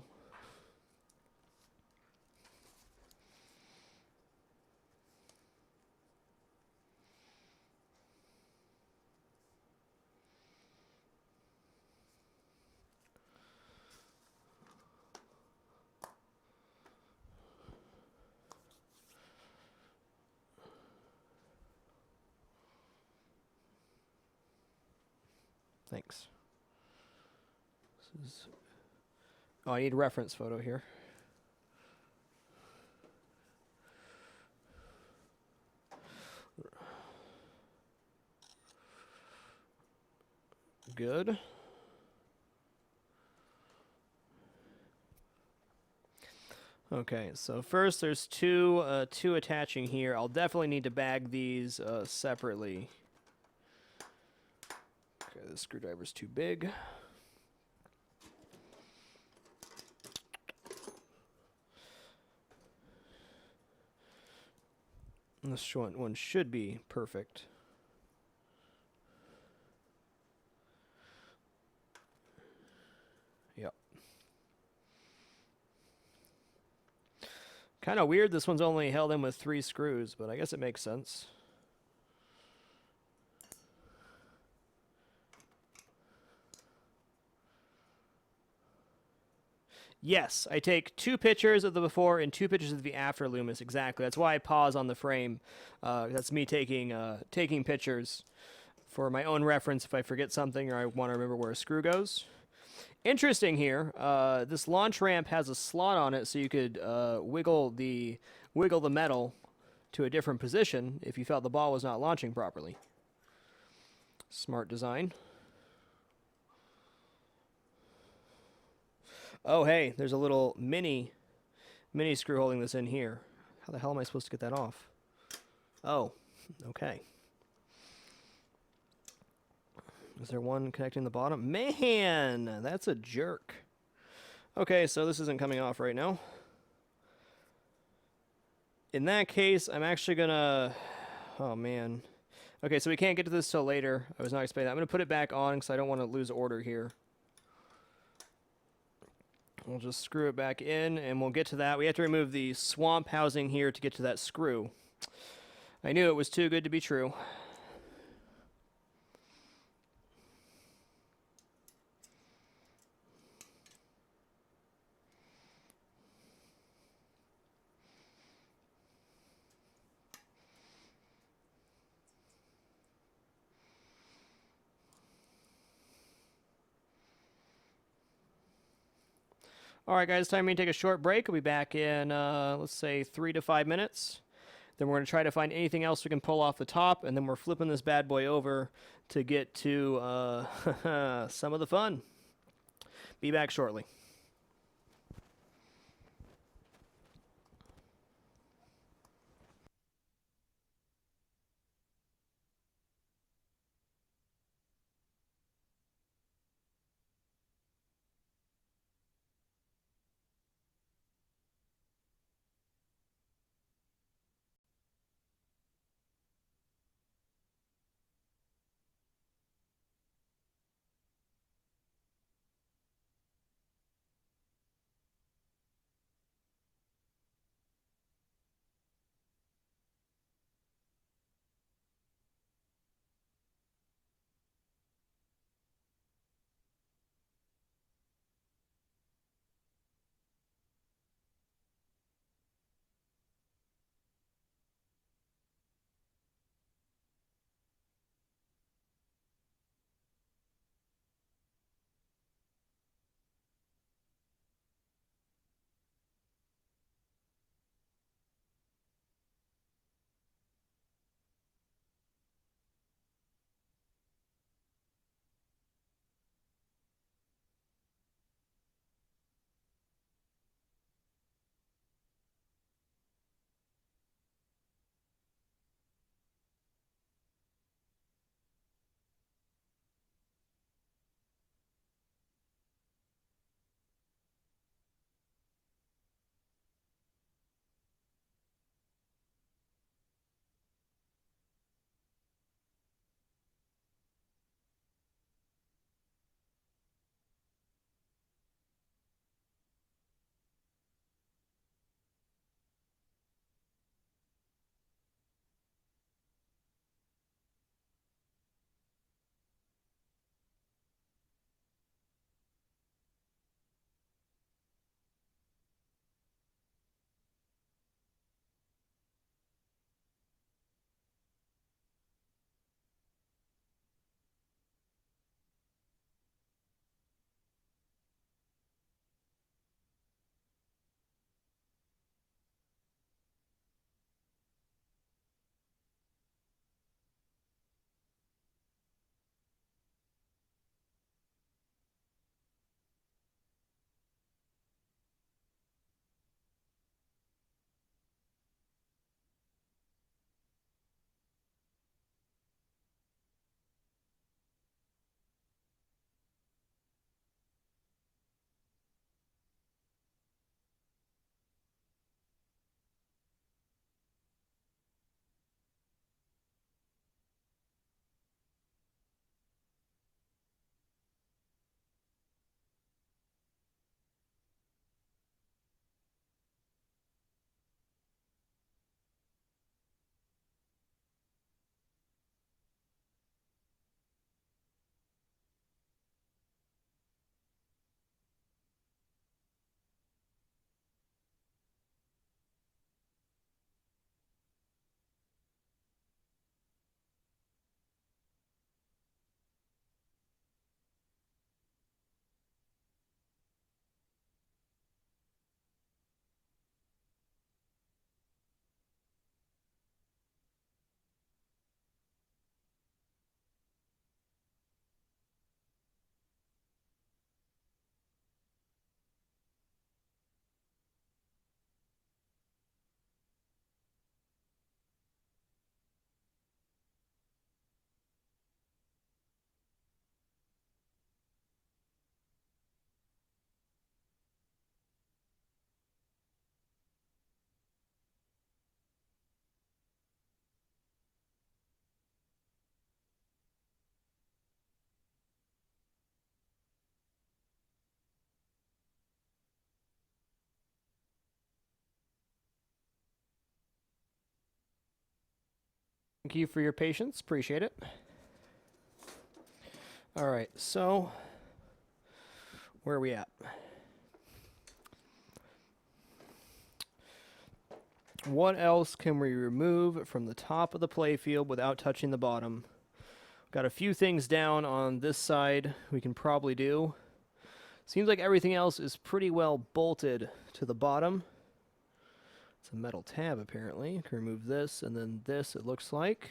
Thanks. Oh, I need a reference photo here. Good. Okay, so first there's two attaching here. I'll definitely need to bag these separately. Okay, the screwdriver's too big. This one should be perfect. Yep. Kind of weird this one's only held in with 3 screws, but I guess it makes sense. Yes, I take 2 pictures of the before and 2 pictures of the after Loomis. Exactly. That's why I pause on the frame. That's me taking pictures for my own reference if I forget something or I want to remember where a screw goes. Interesting here. This launch ramp has a slot on it, so you could wiggle the metal to a different position if you felt the ball was not launching properly. Smart design. Oh, hey, there's a little mini screw holding this in here. How the hell am I supposed to get that off? Oh, okay. Is there one connecting the bottom? Man, that's a jerk. Okay, so this isn't coming off right now. In that case, I'm actually gonna... Oh, man. Okay, so we can't get to this till later. I was not expecting that. I'm gonna put it back on because I don't want to lose order here. We'll just screw it back in, and we'll get to that. We have to remove the swamp housing here to get to that screw. I knew it was too good to be true. All right, guys, time for me to take a short break. We'll be back in, let's say, 3 to 5 minutes. Then we're going to try to find anything else we can pull off the top, and then we're flipping this bad boy over to get to some of the fun. Be back shortly. Thank you for your patience. Appreciate it. All right, so where are we at? What else can we remove from the top of the playfield without touching the bottom? Got a few things down on this side we can probably do. Seems like everything else is pretty well bolted to the bottom. It's a metal tab, apparently. I can remove this, and then this, it looks like.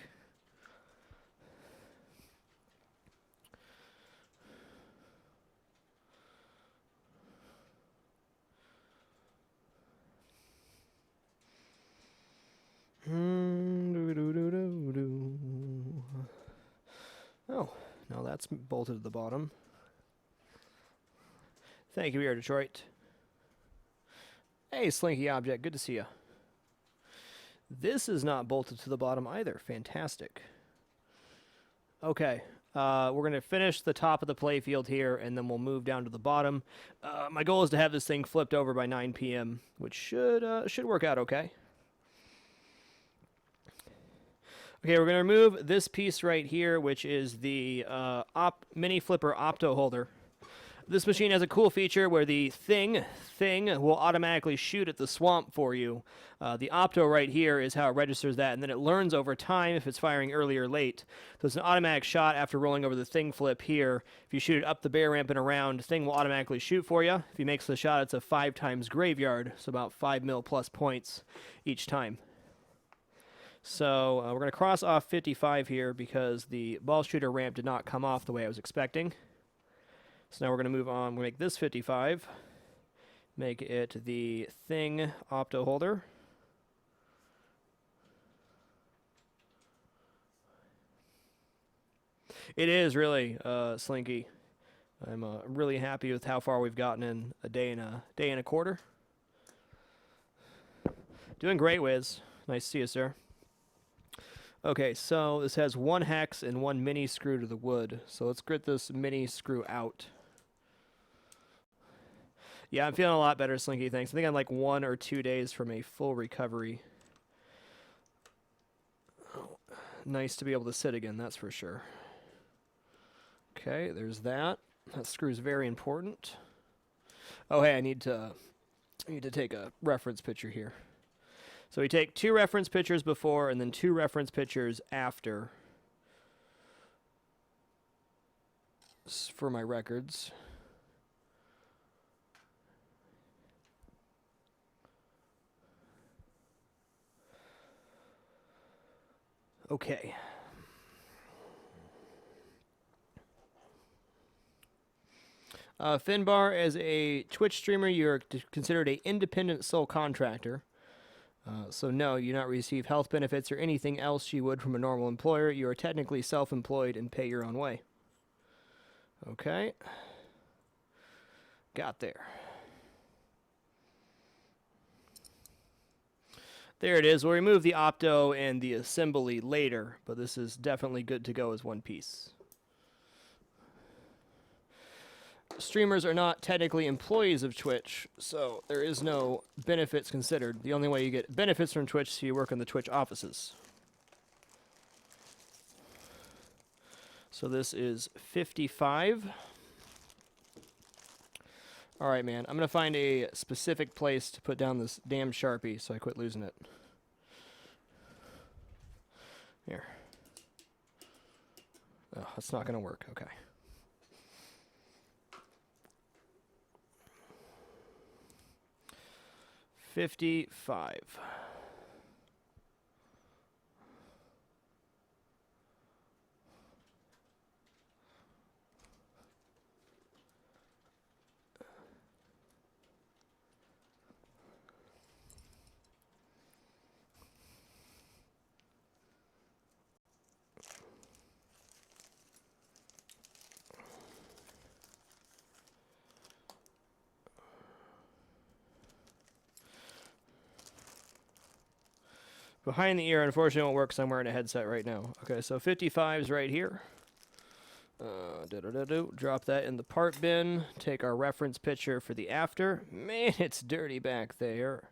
Oh, no, that's bolted to the bottom. Thank you, Air Detroit. Hey, Slinky Object, good to see you. This is not bolted to the bottom either. Fantastic. Okay, we're going to finish the top of the playfield here, and then we'll move down to the bottom. My goal is to have this thing flipped over by 9 p.m., which should work out okay. Okay, we're going to remove this piece right here, which is the mini flipper opto holder. This machine has a cool feature where the thing will automatically shoot at the swamp for you. The opto right here is how it registers that, and then it learns over time if it's firing early or late. So it's an automatic shot after rolling over the thing flip here. If you shoot it up the bear ramp and around, the thing will automatically shoot for you. If he makes the shot, it's a 5 times graveyard, so about 5 mil plus points each time. So we're going to cross off 55 here because the ball shooter ramp did not come off the way I was expecting. So now we're going to move on. We'll make this 55. Make it the thing opto holder. It is really slinky. I'm really happy with how far we've gotten in a day and a quarter. Doing great, Wiz. Nice to see you, sir. Okay, so this has 1 hex and 1 mini screw to the wood. So let's grit this mini screw out. Yeah, I'm feeling a lot better, Slinky, thanks. I think I'm like 1 or 2 days from a full recovery. Oh, nice to be able to sit again, that's for sure. Okay, there's that. That screw's very important. Oh, hey, I need to take a reference picture here. So we take 2 reference pictures before and then 2 reference pictures after for my records. Okay. Finbar, as a Twitch streamer, you're considered an independent sole contractor. So no, you do not receive health benefits or anything else you would from a normal employer. You are technically self-employed and pay your own way. Okay. Got there. There it is. We'll remove the opto and the assembly later, but this is definitely good to go as one piece. Streamers are not technically employees of Twitch, so there is no benefits considered. The only way you get benefits from Twitch is you work in the Twitch offices. So this is 55. All right, man. I'm going to find a specific place to put down this damn Sharpie so I quit losing it. Here. Oh, that's not going to work. Okay. $55. Behind the ear, unfortunately, won't work because I'm wearing a headset right now. Okay, so 55's right here. Drop that in the part bin. Take our reference picture for the after. Man, it's dirty back there.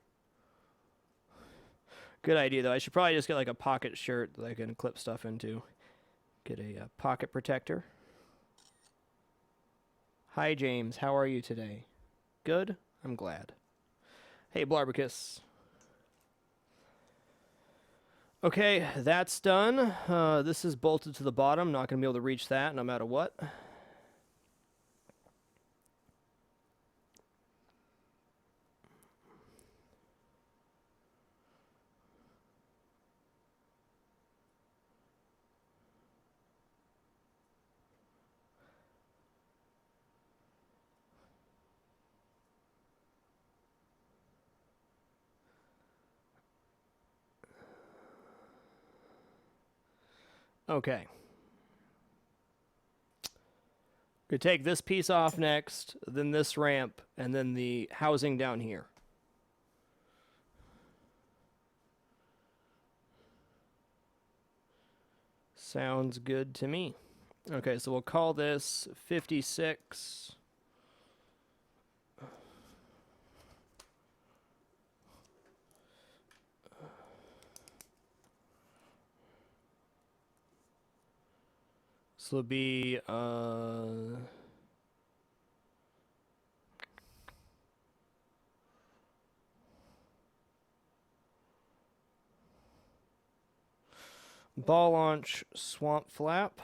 Good idea, though. I should probably just get like a pocket shirt that I can clip stuff into. Get a pocket protector. Hi, James. How are you today? Good? I'm glad. Hey, Blarbarkus. Okay, that's done. This is bolted to the bottom. Not going to be able to reach that no matter what. Okay. Could take this piece off next, then this ramp, and then the housing down here. Sounds good to me. Okay, so we'll call this 56. This will be ball launch swamp flap.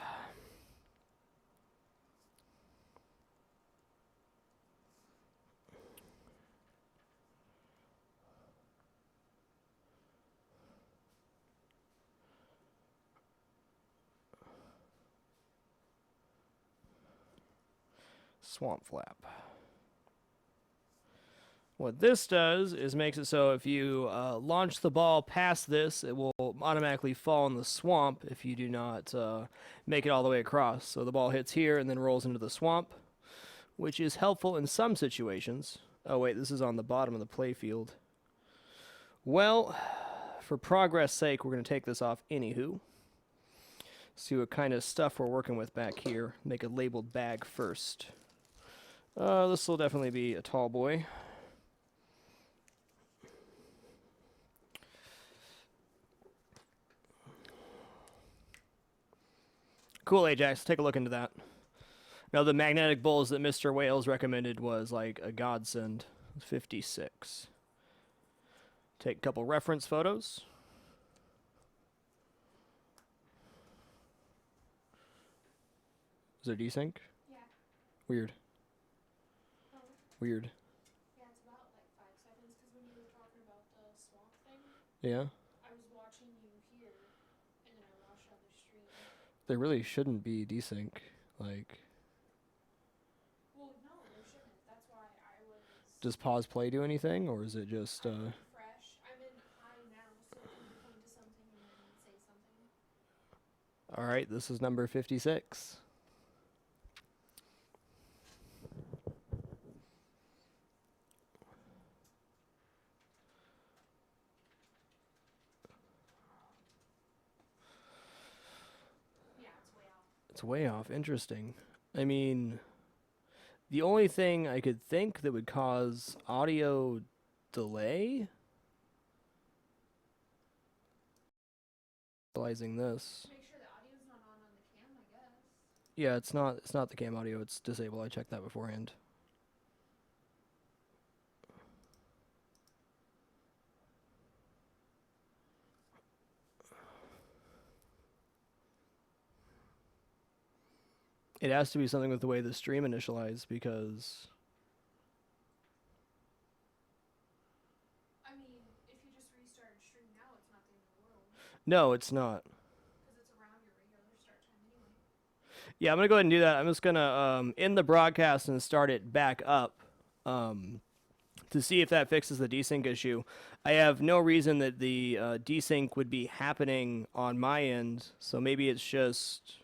Swamp flap. What this does is makes it so if you launch the ball past this, it will automatically fall in the swamp if you do not make it all the way across. So the ball hits here and then rolls into the swamp, which is helpful in some situations. Oh wait, this is on the bottom of the playfield. Well, for progress sake, we're going to take this off anywho. See what kind of stuff we're working with back here. Make a labeled bag first. This will definitely be a tall boy. Cool, Ajax. Take a look into that. Now, the magnetic bulls that Mr. Wales recommended was like a godsend. 56. Take a couple reference photos. Is there desync? Yeah. Weird. Oh. Weird. Yeah, it's about like 5 seconds because when you were talking about the swamp thing, Yeah? I was watching you here and then I watched on the stream. There really shouldn't be desync. Like, Well, no, there shouldn't. That's why I was. does pause play do anything, or is it just Fresh. I'm in high now, so you can point to something and then say something. Alright, this is number 56. Yeah, it's way off. It's way off. Interesting. I mean, the only thing I could think that would cause audio delay. Realizing this. Make sure the audio's not on the cam, I guess. Yeah, it's not the cam audio, it's disabled. I checked that beforehand. It has to be something with the way the stream initialized because I mean, if you just restarted stream now, it's not the end of the world. no, it's not. Because it's around your regular start time anyway. Yeah, I'm gonna go ahead and do that. I'm just gonna end the broadcast and start it back up to see if that fixes the desync issue. I have no reason that the desync would be happening on my end, so maybe it's just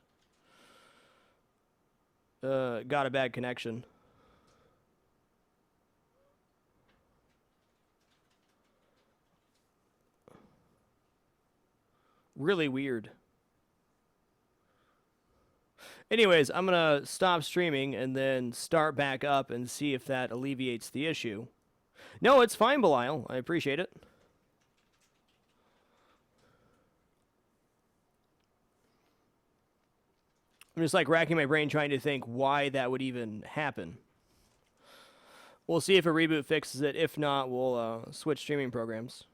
got a bad connection. Really weird. Anyways, I'm going to stop streaming and then start back up and see if that alleviates the issue. No, it's fine, Belial. I appreciate it. I'm just like racking my brain trying to think why that would even happen. We'll see if a reboot fixes it. If not, we'll switch streaming programs.